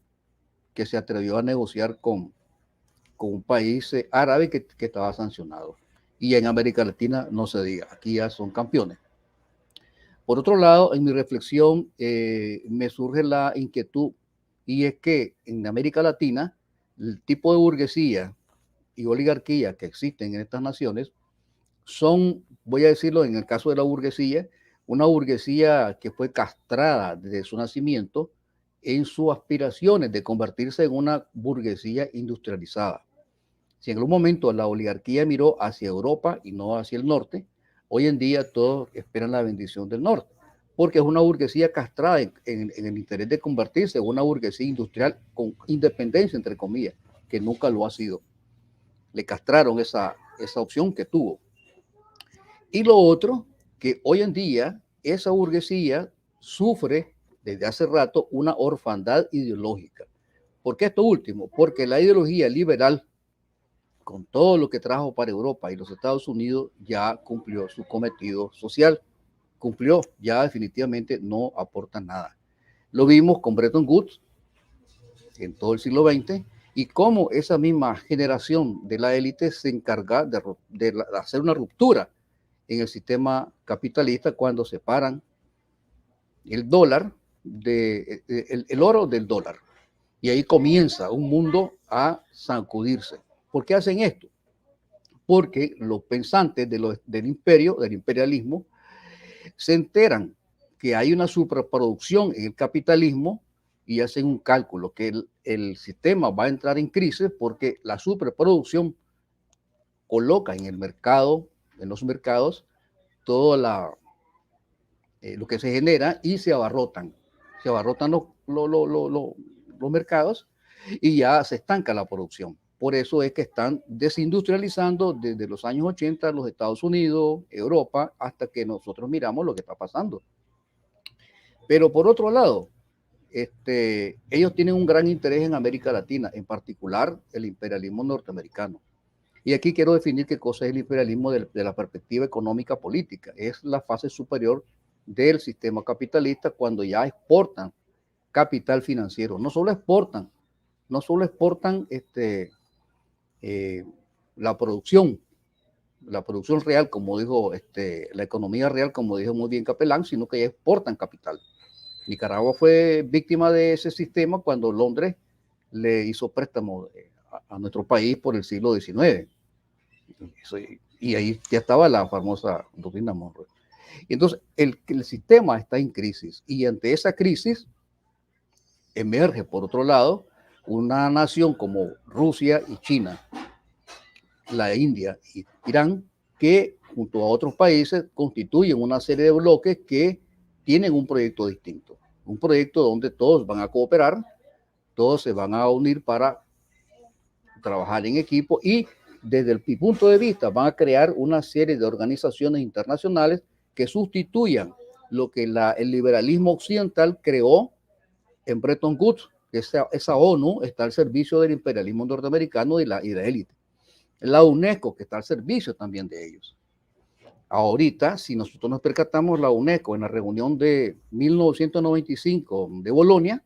que se atrevió a negociar con un país árabe que estaba sancionado. Y en América Latina no se diga, aquí ya son campeones. Por otro lado, en mi reflexión me surge la inquietud, y es que en América Latina el tipo de burguesía y oligarquía que existen en estas naciones son, voy a decirlo en el caso de la burguesía, una burguesía que fue castrada desde su nacimiento en sus aspiraciones de convertirse en una burguesía industrializada. Si en algún momento la oligarquía miró hacia Europa y no hacia el norte, hoy en día todos esperan la bendición del norte, porque es una burguesía castrada en el interés de convertirse en una burguesía industrial con independencia, entre comillas, que nunca lo ha sido. Le castraron esa opción que tuvo. Y lo otro, que hoy en día esa burguesía sufre desde hace rato una orfandad ideológica. ¿Por qué esto último? Porque la ideología liberal, con todo lo que trajo para Europa y los Estados Unidos, ya cumplió su cometido social. Cumplió, ya definitivamente no aporta nada. Lo vimos con Bretton Woods en todo el siglo XX, y cómo esa misma generación de la élite se encarga de hacer una ruptura en el sistema capitalista cuando separan el dólar, el oro del dólar. Y ahí comienza un mundo a sacudirse. ¿Por qué hacen esto? Porque los pensantes del imperialismo, se enteran que hay una superproducción en el capitalismo y hacen un cálculo que el sistema va a entrar en crisis porque la superproducción coloca en el mercado, en los mercados, todo lo que se genera, y se abarrotan los mercados y ya se estanca la producción. Por eso es que están desindustrializando desde los años 80 los Estados Unidos, Europa, hasta que nosotros miramos lo que está pasando. Pero por otro lado, ellos tienen un gran interés en América Latina, en particular el imperialismo norteamericano. Y aquí quiero definir qué cosa es el imperialismo de la perspectiva económica política. Es la fase superior del sistema capitalista cuando ya exportan capital financiero. No solo exportan la producción real, como dijo la economía real, como dijo muy bien Capelán, sino que ya exportan capital. Nicaragua fue víctima de ese sistema cuando Londres le hizo préstamo a nuestro país por el siglo XIX. Y ahí ya estaba la famosa doctrina Monroe. Entonces, el sistema está en crisis, y ante esa crisis emerge, por otro lado, una nación como Rusia y China, la India y Irán, que junto a otros países constituyen una serie de bloques que tienen un proyecto distinto, un proyecto donde todos van a cooperar, todos se van a unir para trabajar en equipo y desde mi punto de vista van a crear una serie de organizaciones internacionales que sustituyan lo que el liberalismo occidental creó en Bretton Woods. Esa ONU está al servicio del imperialismo norteamericano y la élite. La UNESCO, que está al servicio también de ellos. Ahorita, si nosotros nos percatamos, la UNESCO en la reunión de 1995 de Bolonia,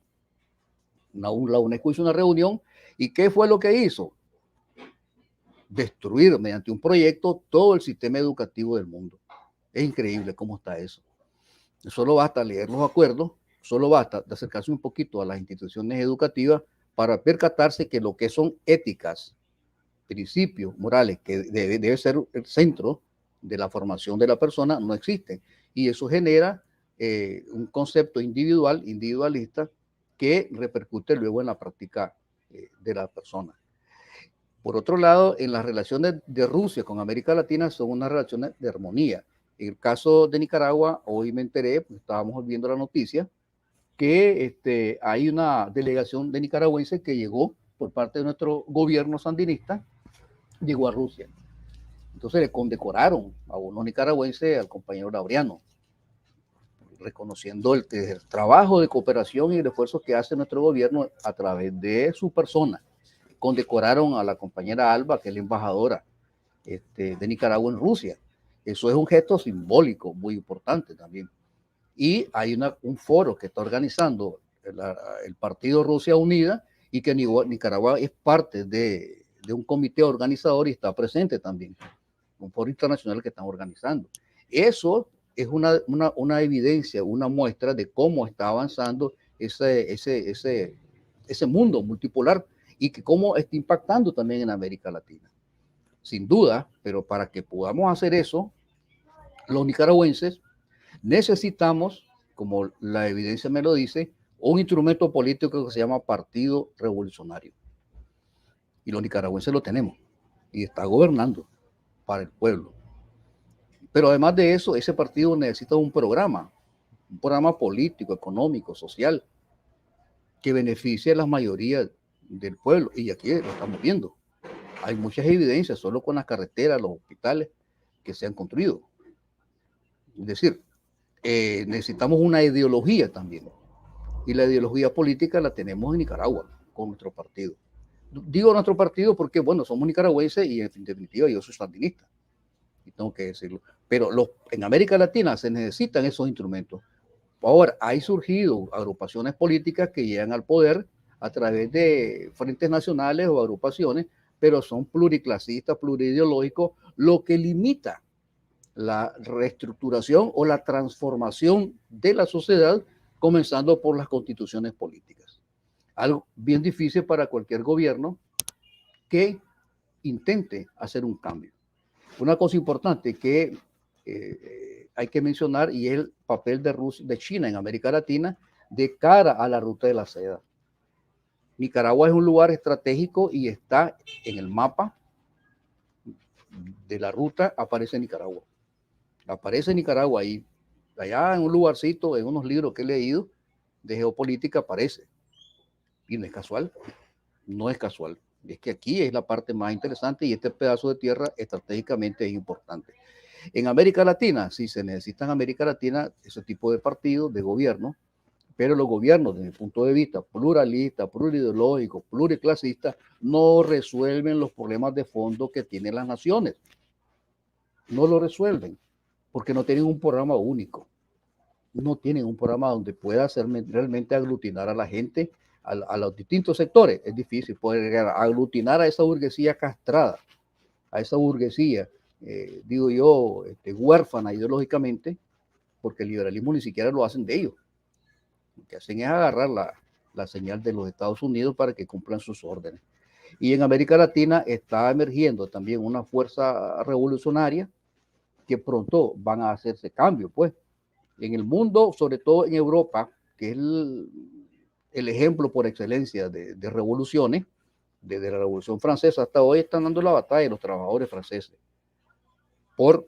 la UNESCO hizo una reunión y ¿qué fue lo que hizo? Destruir mediante un proyecto todo el sistema educativo del mundo. Es increíble cómo está eso. Solo basta leer los acuerdos, solo basta de acercarse un poquito a las instituciones educativas para percatarse que lo que son éticas, principios morales, que debe ser el centro de la formación de la persona, no existen. Y eso genera un concepto individualista, que repercute luego en la práctica de la persona. Por otro lado, en las relaciones de Rusia con América Latina son unas relaciones de armonía. En el caso de Nicaragua, hoy me enteré, pues estábamos viendo la noticia, que hay una delegación de nicaragüenses que llegó por parte de nuestro gobierno sandinista, llegó a Rusia. Entonces le condecoraron a unos nicaragüenses, al compañero Laureano, reconociendo el trabajo de cooperación y el esfuerzo que hace nuestro gobierno a través de su persona. Condecoraron a la compañera Alba, que es la embajadora de Nicaragua en Rusia. Eso es un gesto simbólico muy importante también. Y hay un foro que está organizando el Partido Rusia Unida y que Nicaragua es parte de un comité organizador y está presente también. Un foro internacional que están organizando. Eso es una evidencia, una muestra de cómo está avanzando ese mundo multipolar y que cómo está impactando también en América Latina. Sin duda, pero para que podamos hacer eso, los nicaragüenses necesitamos, como la evidencia me lo dice, un instrumento político que se llama Partido Revolucionario. Y los nicaragüenses lo tenemos y está gobernando para el pueblo. Pero además de eso, ese partido necesita un programa político, económico, social, que beneficie a la mayoría del pueblo. Y aquí lo estamos viendo. Hay muchas evidencias, solo con las carreteras, los hospitales que se han construido. Es decir, necesitamos una ideología también. Y la ideología política la tenemos en Nicaragua, con nuestro partido. Digo nuestro partido porque, bueno, somos nicaragüenses y en definitiva yo soy sandinista. Y tengo que decirlo. Pero en América Latina se necesitan esos instrumentos. Ahora, hay surgido agrupaciones políticas que llegan al poder a través de frentes nacionales o agrupaciones, pero son pluriclasistas, plurideológicos, lo que limita la reestructuración o la transformación de la sociedad, comenzando por las constituciones políticas. Algo bien difícil para cualquier gobierno que intente hacer un cambio. Una cosa importante que hay que mencionar y es el papel de China en América Latina de cara a la ruta de la seda. Nicaragua es un lugar estratégico y está en el mapa de la ruta, aparece Nicaragua. Aparece Nicaragua ahí, allá en un lugarcito, en unos libros que he leído de geopolítica aparece. Y no es casual, no es casual. Es que aquí es la parte más interesante y este pedazo de tierra estratégicamente es importante. En América Latina, sí se necesita en América Latina ese tipo de partidos, de gobierno, pero los gobiernos, desde mi punto de vista, pluralista, plurideológico, pluriclasista, no resuelven los problemas de fondo que tienen las naciones. No lo resuelven, porque no tienen un programa único. No tienen un programa donde pueda hacer realmente aglutinar a la gente, a los distintos sectores. Es difícil poder aglutinar a esa burguesía castrada, a esa burguesía, digo yo, huérfana ideológicamente, porque el liberalismo ni siquiera lo hacen de ellos. Lo que hacen es agarrar la señal de los Estados Unidos para que cumplan sus órdenes. Y en América Latina está emergiendo también una fuerza revolucionaria que pronto van a hacerse cambios, pues. En el mundo, sobre todo en Europa, que es el ejemplo por excelencia de revoluciones, desde la Revolución Francesa hasta hoy, están dando la batalla los trabajadores franceses por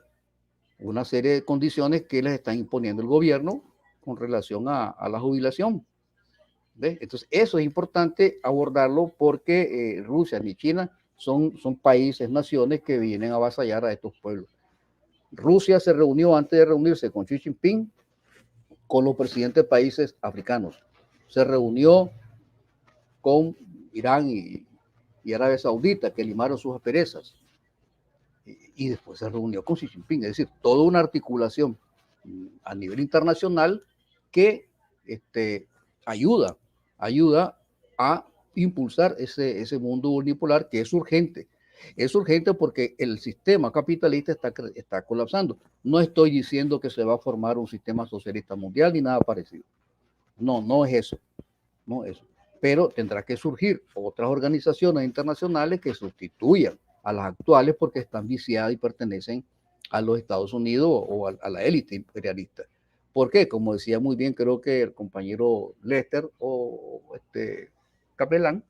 una serie de condiciones que les están imponiendo el gobierno con relación a la jubilación. ¿Ves? Entonces, eso es importante abordarlo porque Rusia ni China son países, naciones que vienen a avasallar a estos pueblos. Rusia se reunió antes de reunirse con Xi Jinping con los presidentes de países africanos. Se reunió con Irán y Arabia Saudita, que limaron sus asperezas. Y después se reunió con Xi Jinping. Es decir, toda una articulación a nivel internacional que ayuda a impulsar ese mundo unipolar que es urgente. Es urgente porque el sistema capitalista está colapsando. No estoy diciendo que se va a formar un sistema socialista mundial ni nada parecido. No es eso. No es eso. Pero tendrá que surgir otras organizaciones internacionales que sustituyan a las actuales porque están viciadas y pertenecen a los Estados Unidos o a la élite imperialista. ¿Por qué? Como decía muy bien, creo que el compañero Lester o Capelán,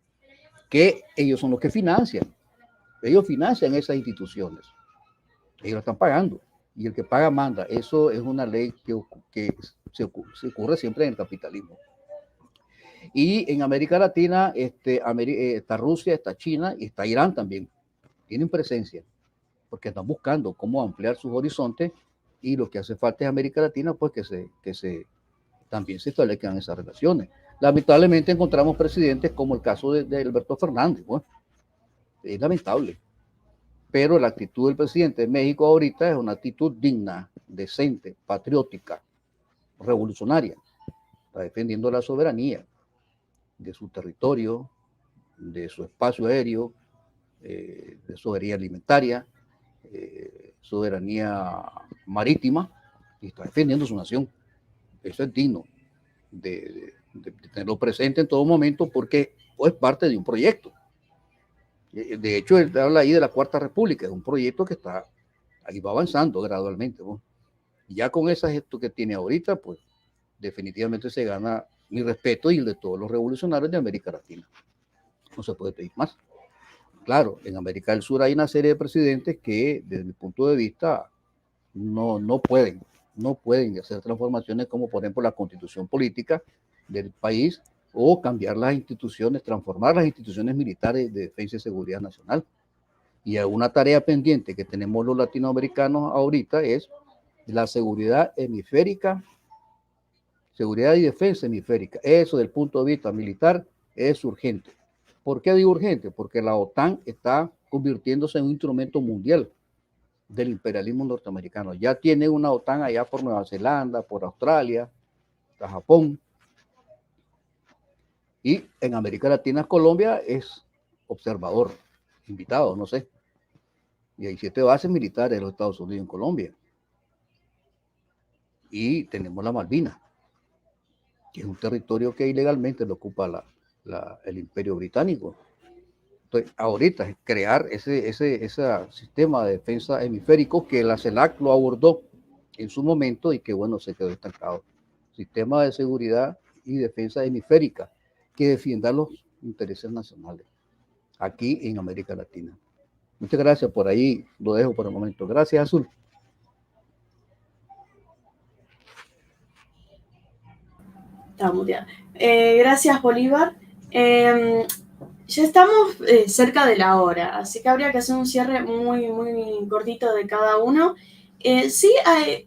que ellos son los que financian. Ellos financian esas instituciones. Ellos lo están pagando. Y el que paga manda. Eso es una ley que se ocurre siempre en el capitalismo. Y en América Latina está Rusia, está China y está Irán también. Tienen presencia porque están buscando cómo ampliar sus horizontes y lo que hace falta es América Latina, pues que también se establezcan esas relaciones. Lamentablemente encontramos presidentes como el caso de Alberto Fernández. Bueno, es lamentable. Pero la actitud del presidente de México ahorita es una actitud digna, decente, patriótica, revolucionaria. Está defendiendo la soberanía de su territorio, de su espacio aéreo, de soberanía alimentaria, soberanía marítima, y está defendiendo su nación. Eso es digno de tenerlo presente en todo momento porque es parte de un proyecto. De hecho, él habla ahí de la Cuarta República, es un proyecto que está ahí, va avanzando gradualmente, ¿no? Y ya con esa gesto que tiene ahorita, pues definitivamente se gana mi respeto y el de todos los revolucionarios de América Latina. No se puede pedir más. Claro, en América del Sur hay una serie de presidentes que, desde mi punto de vista, no pueden hacer transformaciones como, por ejemplo, la constitución política del país o cambiar las instituciones, transformar las instituciones militares de defensa y seguridad nacional. Y una tarea pendiente que tenemos los latinoamericanos ahorita es la seguridad hemisférica, seguridad y defensa hemisférica. Eso, del punto de vista militar, es urgente. ¿Por qué digo urgente? Porque la OTAN está convirtiéndose en un instrumento mundial del imperialismo norteamericano. Ya tiene una OTAN allá por Nueva Zelanda, por Australia, hasta Japón. Y en América Latina, Colombia es observador, invitado, no sé. Y hay 7 bases militares de los Estados Unidos en Colombia. Y tenemos la Malvinas, que es un territorio que ilegalmente lo ocupa el Imperio Británico. Entonces, ahorita es crear ese sistema de defensa hemisférico que la CELAC lo abordó en su momento y que, bueno, se quedó estancado. Sistema de seguridad y defensa hemisférica que defienda los intereses nacionales aquí en América Latina. Muchas gracias. Por ahí lo dejo por el momento. Gracias, Azul. Está muteada. Gracias, Bolívar. Ya estamos cerca de la hora, así que habría que hacer un cierre muy, muy cortito de cada uno. Sí,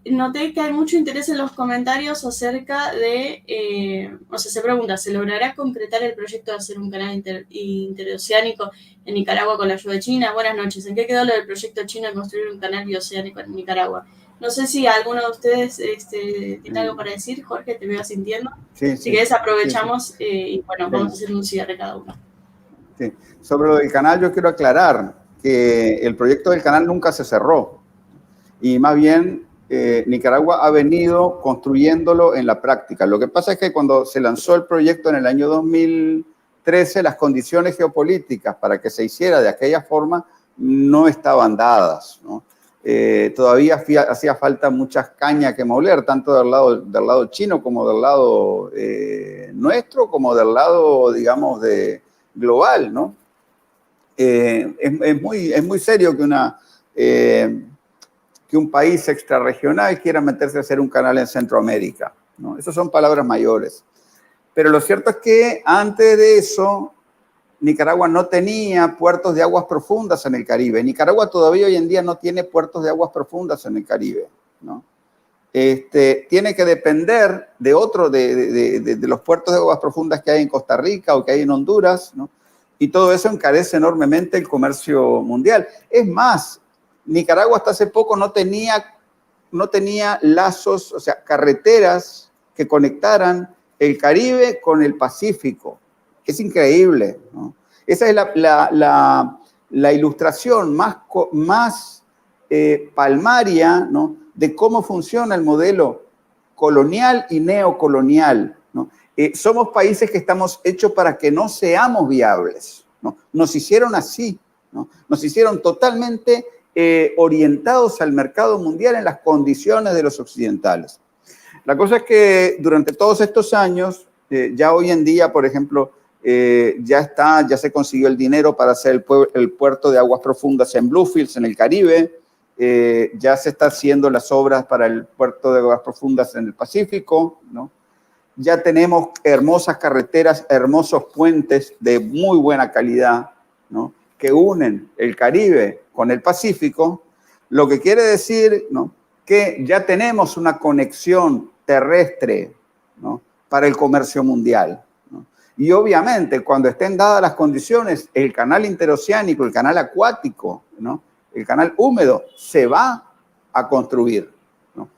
noté que hay mucho interés en los comentarios acerca de, se pregunta, ¿se logrará concretar el proyecto de hacer un canal interoceánico en Nicaragua con la ayuda de China? Buenas noches. ¿En qué quedó lo del proyecto chino de construir un canal bioceánico en Nicaragua? No sé si alguno de ustedes tiene algo para decir. Jorge, te veo sintiendo. Sí, si querés aprovechamos sí. Y bueno, vamos a hacer un cierre cada uno. Sí. Sobre lo del canal, yo quiero aclarar que el proyecto del canal nunca se cerró. Y más bien, Nicaragua ha venido construyéndolo en la práctica. Lo que pasa es que cuando se lanzó el proyecto en el año 2013, las condiciones geopolíticas para que se hiciera de aquella forma no estaban dadas, ¿no? Todavía hacía falta muchas cañas que moler, tanto del lado chino como del lado nuestro, como del lado, digamos, global, ¿no? Es muy serio que un país extrarregional quiera meterse a hacer un canal en Centroamérica, ¿no? Esas son palabras mayores. Pero lo cierto es que antes de eso, Nicaragua no tenía puertos de aguas profundas en el Caribe. Nicaragua todavía hoy en día no tiene puertos de aguas profundas en el Caribe, ¿no? Tiene que depender de los puertos de aguas profundas que hay en Costa Rica o que hay en Honduras, ¿no? Y todo eso encarece enormemente el comercio mundial. Es más, Nicaragua hasta hace poco no tenía lazos, o sea, carreteras que conectaran el Caribe con el Pacífico. Es increíble, ¿no? Esa es la ilustración más palmaria, ¿no?, de cómo funciona el modelo colonial y neocolonial, ¿no? Somos países que estamos hechos para que no seamos viables, ¿no? Nos hicieron así, ¿no? Nos hicieron totalmente orientados al mercado mundial en las condiciones de los occidentales. La cosa es que durante todos estos años, ya hoy en día, por ejemplo, ya se consiguió el dinero para hacer el puerto de aguas profundas en Bluefields, en el Caribe. Ya se están haciendo las obras para el puerto de aguas profundas en el Pacífico, ¿no? Ya tenemos hermosas carreteras, hermosos puentes de muy buena calidad, ¿no?, que unen el Caribe con el Pacífico, lo que quiere decir, ¿no?, que ya tenemos una conexión terrestre, ¿no?, para el comercio mundial, ¿no? Y obviamente, cuando estén dadas las condiciones, el canal interoceánico, el canal acuático, ¿no?, el canal húmedo, se va a construir, ¿no?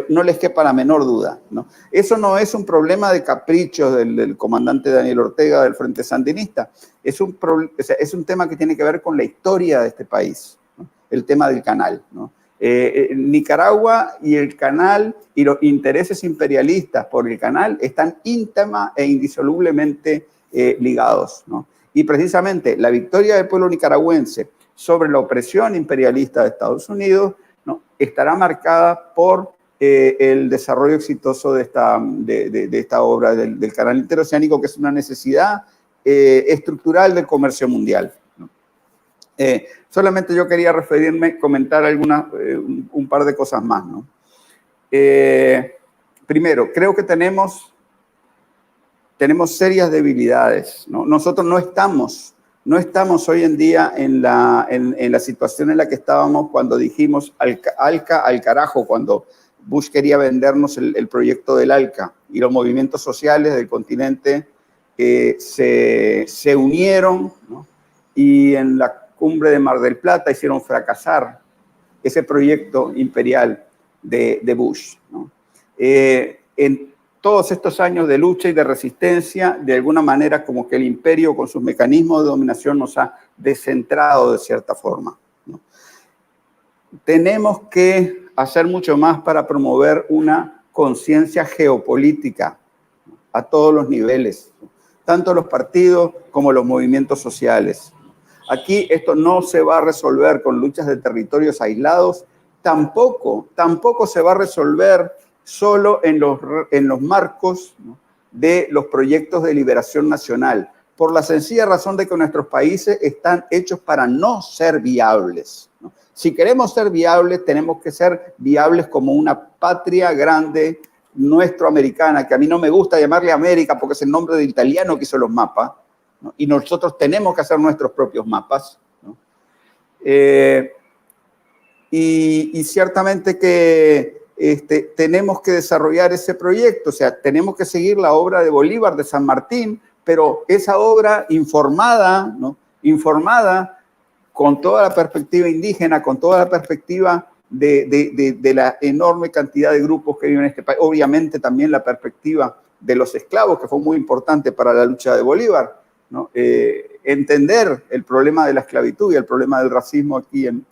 No les quepa la menor duda, ¿no? Eso no es un problema de caprichos del comandante Daniel Ortega del Frente Sandinista. Es un tema que tiene que ver con la historia de este país, ¿no?, el tema del canal, ¿no? Nicaragua y el canal y los intereses imperialistas por el canal están íntima e indisolublemente ligados, ¿no? Y precisamente la victoria del pueblo nicaragüense sobre la opresión imperialista de Estados Unidos, ¿no?, estará marcada por el desarrollo exitoso de esta obra del canal interoceánico, que es una necesidad estructural del comercio mundial, ¿no? Solamente yo quería comentar un par de cosas más, ¿no? Primero, creo que tenemos serias debilidades, ¿no? Nosotros no estamos hoy en día en la situación en la que estábamos cuando dijimos ALCA al carajo, cuando Bush quería vendernos el proyecto del ALCA, y los movimientos sociales del continente se unieron, ¿no?, y en la cumbre de Mar del Plata hicieron fracasar ese proyecto imperial de Bush, ¿no? En todos estos años de lucha y de resistencia, de alguna manera como que el imperio con sus mecanismos de dominación nos ha descentrado de cierta forma, ¿no? Tenemos que hacer mucho más para promover una conciencia geopolítica, ¿no?, a todos los niveles, ¿no?, tanto los partidos como los movimientos sociales. Aquí esto no se va a resolver con luchas de territorios aislados, tampoco se va a resolver solo en los marcos, ¿no?, de los proyectos de liberación nacional, por la sencilla razón de que nuestros países están hechos para no ser viables, ¿no? Si queremos ser viables, tenemos que ser viables como una patria grande nuestroamericana, que a mí no me gusta llamarle América porque es el nombre del italiano que hizo los mapas, ¿no?, y nosotros tenemos que hacer nuestros propios mapas, ¿no? Y ciertamente que tenemos que desarrollar ese proyecto, o sea, tenemos que seguir la obra de Bolívar de San Martín, pero esa obra informada, ¿no?, informada con toda la perspectiva indígena, con toda la perspectiva de la enorme cantidad de grupos que viven en este país, obviamente también la perspectiva de los esclavos, que fue muy importante para la lucha de Bolívar, ¿no? Entender el problema de la esclavitud y el problema del racismo aquí en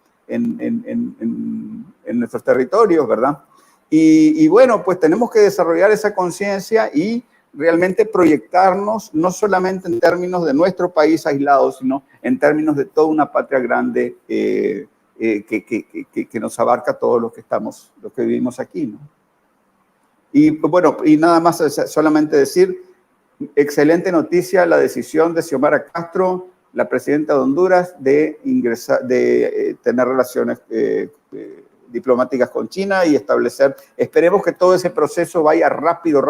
nuestros territorios, ¿verdad? Y bueno, pues tenemos que desarrollar esa conciencia y realmente proyectarnos no solamente en términos de nuestro país aislado, sino en términos de toda una patria grande que nos abarca a todos los que vivimos aquí, ¿no? Y bueno, y nada más, solamente decir, excelente noticia la decisión de Xiomara Castro, la presidenta de Honduras, de tener relaciones diplomáticas con China y establecer, esperemos que todo ese proceso vaya rápido,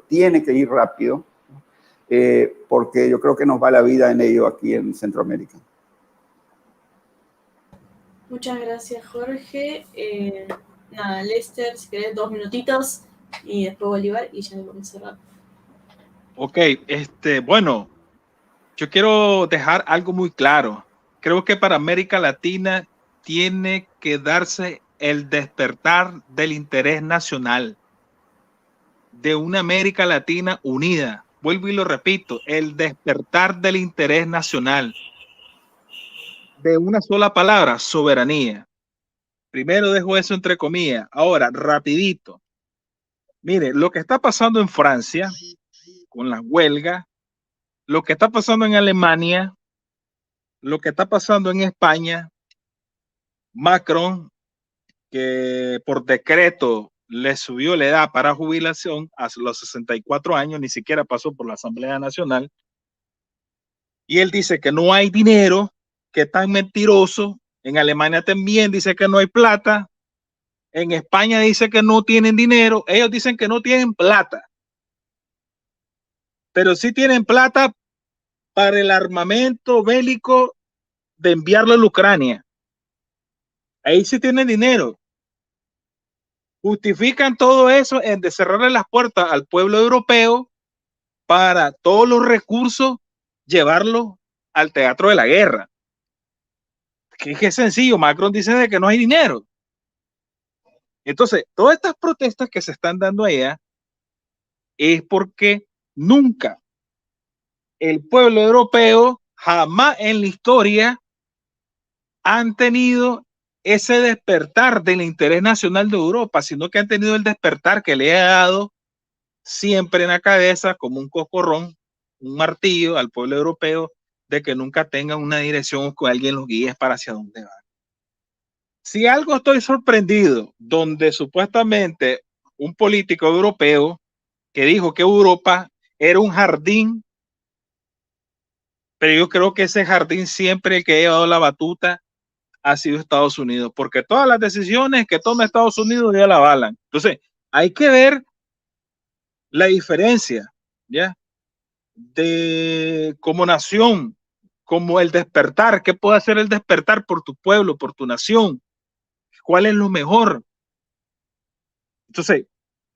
tiene que ir rápido, porque yo creo que nos va la vida en ello aquí en Centroamérica. Muchas gracias, Jorge. Nada, Lester, si querés 2 minutitos y después Bolívar y ya vamos a cerrar. Ok, bueno, yo quiero dejar algo muy claro. Creo que para América Latina tiene que darse el despertar del interés nacional, de una América Latina unida. Vuelvo y lo repito, el despertar del interés nacional, de una sola palabra, soberanía. Primero dejo eso entre comillas. Ahora, rapidito. Mire, lo que está pasando en Francia con las huelgas, lo que está pasando en Alemania, lo que está pasando en España, Macron, que por decreto le subió la edad para jubilación a los 64 años, ni siquiera pasó por la Asamblea Nacional, y él dice que no hay dinero, que es tan mentiroso. En Alemania también dice que no hay plata, en España dice que no tienen dinero, ellos dicen que no tienen plata, pero sí tienen plata para el armamento bélico de enviarlo a la Ucrania. Ahí sí tienen dinero. Justifican todo eso en de cerrarle las puertas al pueblo europeo para todos los recursos llevarlos al teatro de la guerra. Que es sencillo, Macron dice de que no hay dinero. Entonces, todas estas protestas que se están dando allá es porque nunca el pueblo europeo, jamás en la historia, han tenido ese despertar del interés nacional de Europa, sino que han tenido el despertar que le ha dado siempre en la cabeza como un cocorrón, un martillo al pueblo europeo, de que nunca tengan una dirección o que alguien los guíe para hacia dónde van. Si algo estoy sorprendido, donde supuestamente un político europeo que dijo que Europa era un jardín, pero yo creo que ese jardín siempre el que ha llevado la batuta ha sido Estados Unidos, porque todas las decisiones que toma Estados Unidos ya la avalan. Entonces, hay que ver la diferencia, ¿ya? De como nación, como el despertar, ¿qué puede hacer el despertar por tu pueblo, por tu nación? ¿Cuál es lo mejor? Entonces,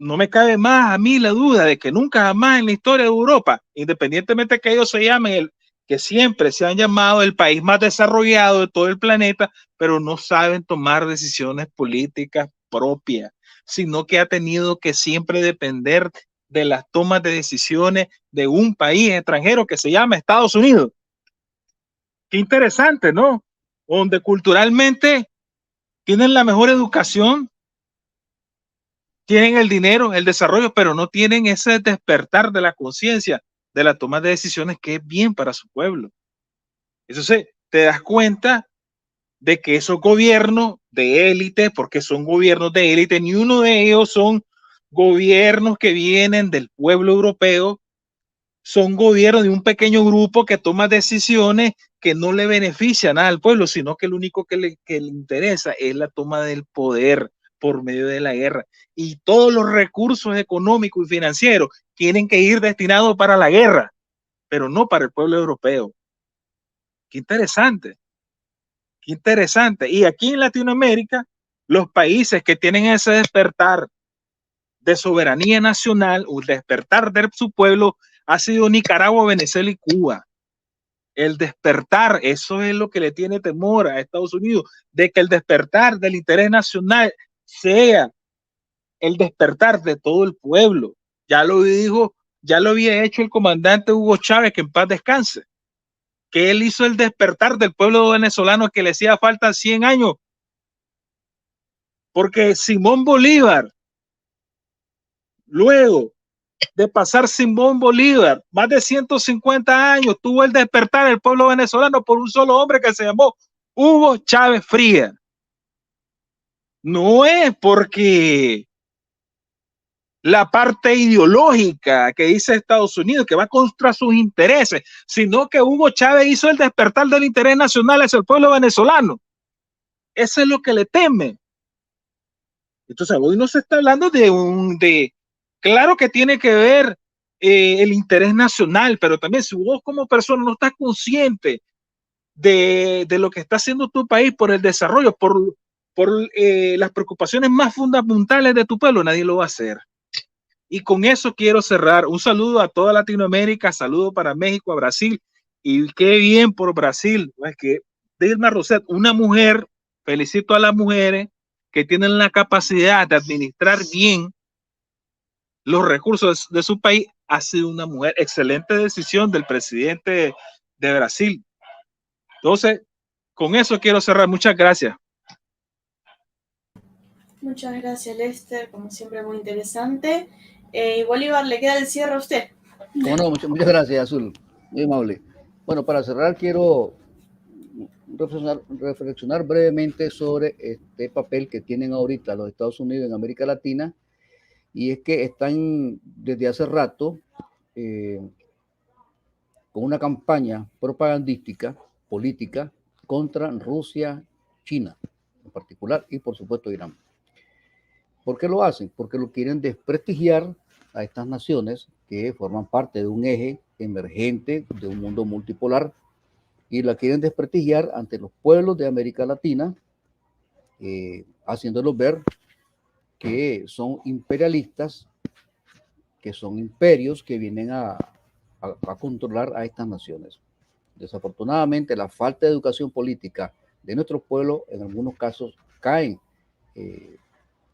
no me cabe más a mí la duda de que nunca jamás en la historia de Europa, independientemente de que ellos se llamen que siempre se han llamado el país más desarrollado de todo el planeta, pero no saben tomar decisiones políticas propias, sino que ha tenido que siempre depender de las tomas de decisiones de un país extranjero que se llama Estados Unidos. Qué interesante, ¿no? Donde culturalmente tienen la mejor educación, tienen el dinero, el desarrollo, pero no tienen ese despertar de la conciencia, de la toma de decisiones que es bien para su pueblo. Entonces, te das cuenta de que esos gobiernos de élite, porque son gobiernos de élite, ni uno de ellos son gobiernos que vienen del pueblo europeo, son gobiernos de un pequeño grupo que toma decisiones que no le benefician nada al pueblo, sino que lo único que le interesa es la toma del poder por medio de la guerra. Y todos los recursos económicos y financieros tienen que ir destinados para la guerra, pero no para el pueblo europeo. Qué interesante. Qué interesante. Y aquí en Latinoamérica, los países que tienen ese despertar de soberanía nacional, o despertar de su pueblo, ha sido Nicaragua, Venezuela y Cuba. El despertar, eso es lo que le tiene temor a Estados Unidos, de que el despertar del interés nacional sea el despertar de todo el pueblo. Ya lo dijo, ya lo había hecho el comandante Hugo Chávez, que en paz descanse, que él hizo el despertar del pueblo venezolano que le hacía falta 100 años, porque Simón Bolívar, luego de pasar Simón Bolívar, más de 150 años, tuvo el despertar del pueblo venezolano por un solo hombre que se llamó Hugo Chávez Frías. No es porque la parte ideológica que dice Estados Unidos, que va contra sus intereses, sino que Hugo Chávez hizo el despertar del interés nacional hacia el pueblo venezolano. Eso es lo que le teme. Entonces, hoy no se está hablando claro que tiene que ver el interés nacional, pero también si vos como persona no estás consciente de lo que está haciendo tu país por el desarrollo, por las preocupaciones más fundamentales de tu pueblo, nadie lo va a hacer. Y con eso quiero cerrar. Un saludo a toda Latinoamérica, saludo para México, a Brasil, y qué bien por Brasil. Es que Dilma Rousseff, una mujer, felicito a las mujeres que tienen la capacidad de administrar bien los recursos de su país. Ha sido una mujer, excelente decisión del presidente de Brasil. Entonces, con eso quiero cerrar. Muchas gracias. Muchas gracias, Lester, como siempre muy interesante. Y Bolívar, le queda el cierre a usted. Bueno, muchas gracias, Azul, muy amable. Bueno, para cerrar quiero reflexionar brevemente sobre este papel que tienen ahorita los Estados Unidos en América Latina, y es que están desde hace rato con una campaña propagandística, política, contra Rusia, China en particular, y por supuesto Irán. ¿Por qué lo hacen? Porque lo quieren desprestigiar a estas naciones que forman parte de un eje emergente de un mundo multipolar, y la quieren desprestigiar ante los pueblos de América Latina, haciéndolos ver que son imperialistas, que son imperios que vienen a controlar a estas naciones. Desafortunadamente, la falta de educación política de nuestros pueblos en algunos casos caen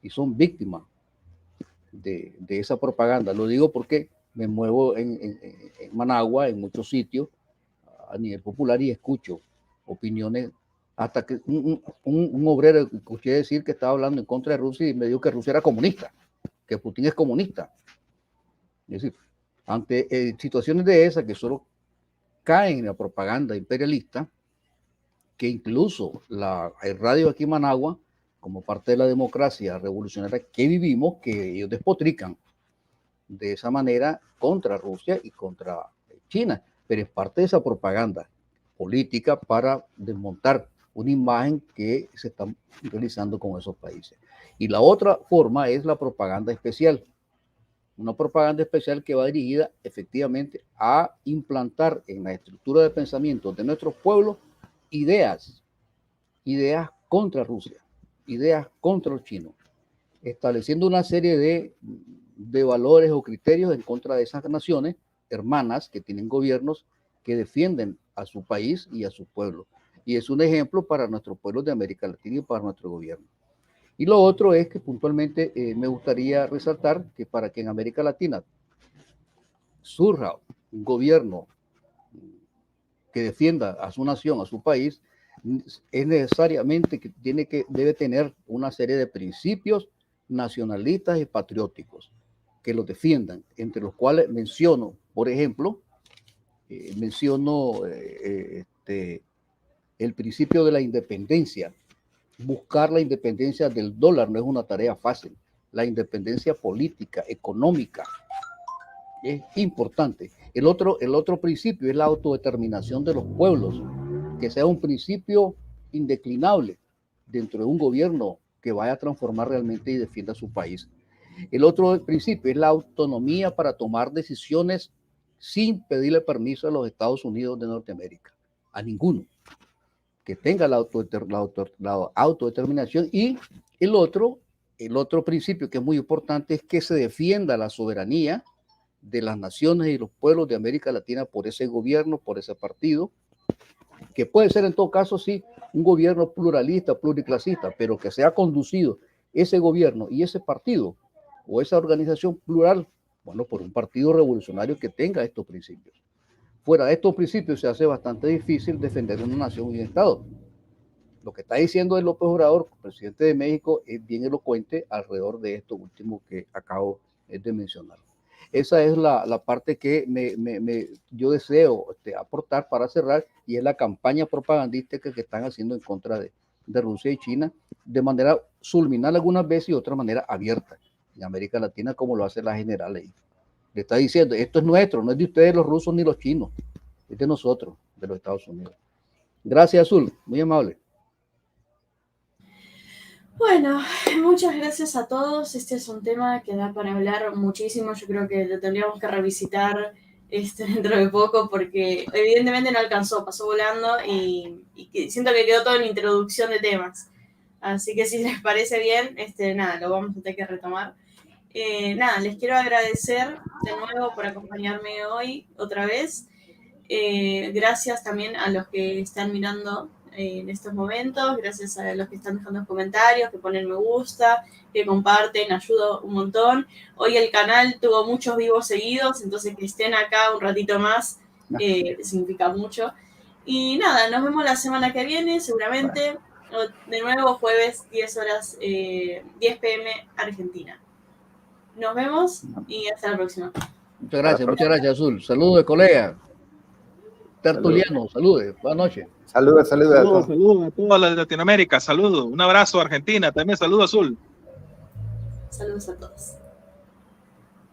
y son víctimas de esa propaganda. Lo digo porque me muevo en Managua, en muchos sitios a nivel popular, y escucho opiniones, hasta que un obrero escuché decir que estaba hablando en contra de Rusia y me dijo que Rusia era comunista, que Putin es comunista. Es decir, ante situaciones de esas que solo caen en la propaganda imperialista, que incluso el radio aquí en Managua, como parte de la democracia revolucionaria que vivimos, que ellos despotrican de esa manera contra Rusia y contra China, pero es parte de esa propaganda política para desmontar una imagen que se está realizando con esos países. Y la otra forma es la propaganda especial, una propaganda especial que va dirigida efectivamente a implantar en la estructura de pensamiento de nuestros pueblos ideas contra Rusia, ideas contra los chinos, estableciendo una serie de valores o criterios en contra de esas naciones hermanas que tienen gobiernos que defienden a su país y a su pueblo. Y es un ejemplo para nuestros pueblos de América Latina y para nuestro gobierno. Y lo otro es que puntualmente me gustaría resaltar que para que en América Latina surja un gobierno que defienda a su nación, a su país, es necesariamente que debe tener una serie de principios nacionalistas y patrióticos que los defiendan, entre los cuales menciono, por ejemplo, el principio de la independencia. Buscar la independencia del dólar no es una tarea fácil. La independencia política, económica, es importante. El otro principio es la autodeterminación de los pueblos, que sea un principio indeclinable dentro de un gobierno que vaya a transformar realmente y defienda su país. El otro principio es la autonomía para tomar decisiones sin pedirle permiso a los Estados Unidos de Norteamérica, a ninguno, que tenga la autodeterminación. Y el otro principio que es muy importante es que se defienda la soberanía de las naciones y los pueblos de América Latina por ese gobierno, por ese partido, que puede ser en todo caso, sí, un gobierno pluralista, pluriclasista, pero que sea conducido ese gobierno y ese partido o esa organización plural, bueno, por un partido revolucionario que tenga estos principios. Fuera de estos principios se hace bastante difícil defender una nación y un Estado. Lo que está diciendo el López Obrador, presidente de México, es bien elocuente alrededor de esto último que acabo de mencionar. esa es la parte que yo deseo aportar para cerrar, y es la campaña propagandística que están haciendo en contra de Rusia y China, de manera subliminal algunas veces y de otra manera abierta en América Latina, como lo hace la general ahí. Le está diciendo, esto es nuestro, no es de ustedes los rusos ni los chinos, es de nosotros, de los Estados Unidos. Gracias, Azul, muy amable. Bueno, muchas gracias a todos. Este es un tema que da para hablar muchísimo. Yo creo que lo tendríamos que revisitar dentro de poco, porque evidentemente no alcanzó, pasó volando y siento que quedó todo en introducción de temas. Así que si les parece bien, nada, lo vamos a tener que retomar. Nada, les quiero agradecer de nuevo por acompañarme hoy otra vez. Gracias también a los que están mirando en estos momentos, gracias a los que están dejando comentarios, que ponen me gusta, que comparten, ayuda un montón. Hoy el canal tuvo muchos vivos seguidos, entonces que estén acá un ratito más significa mucho. Y nada, nos vemos la semana que viene, seguramente, de nuevo jueves, 10 horas, 10 p.m. Argentina. Nos vemos y hasta la próxima. Muchas gracias, Azul. Saludos, colega. Tertuliano, saludos. Buenas noches. Saludos a todos. Saludos a toda la Latinoamérica. Saludos. Un abrazo a Argentina. También saludos, Azul. Saludos a todos.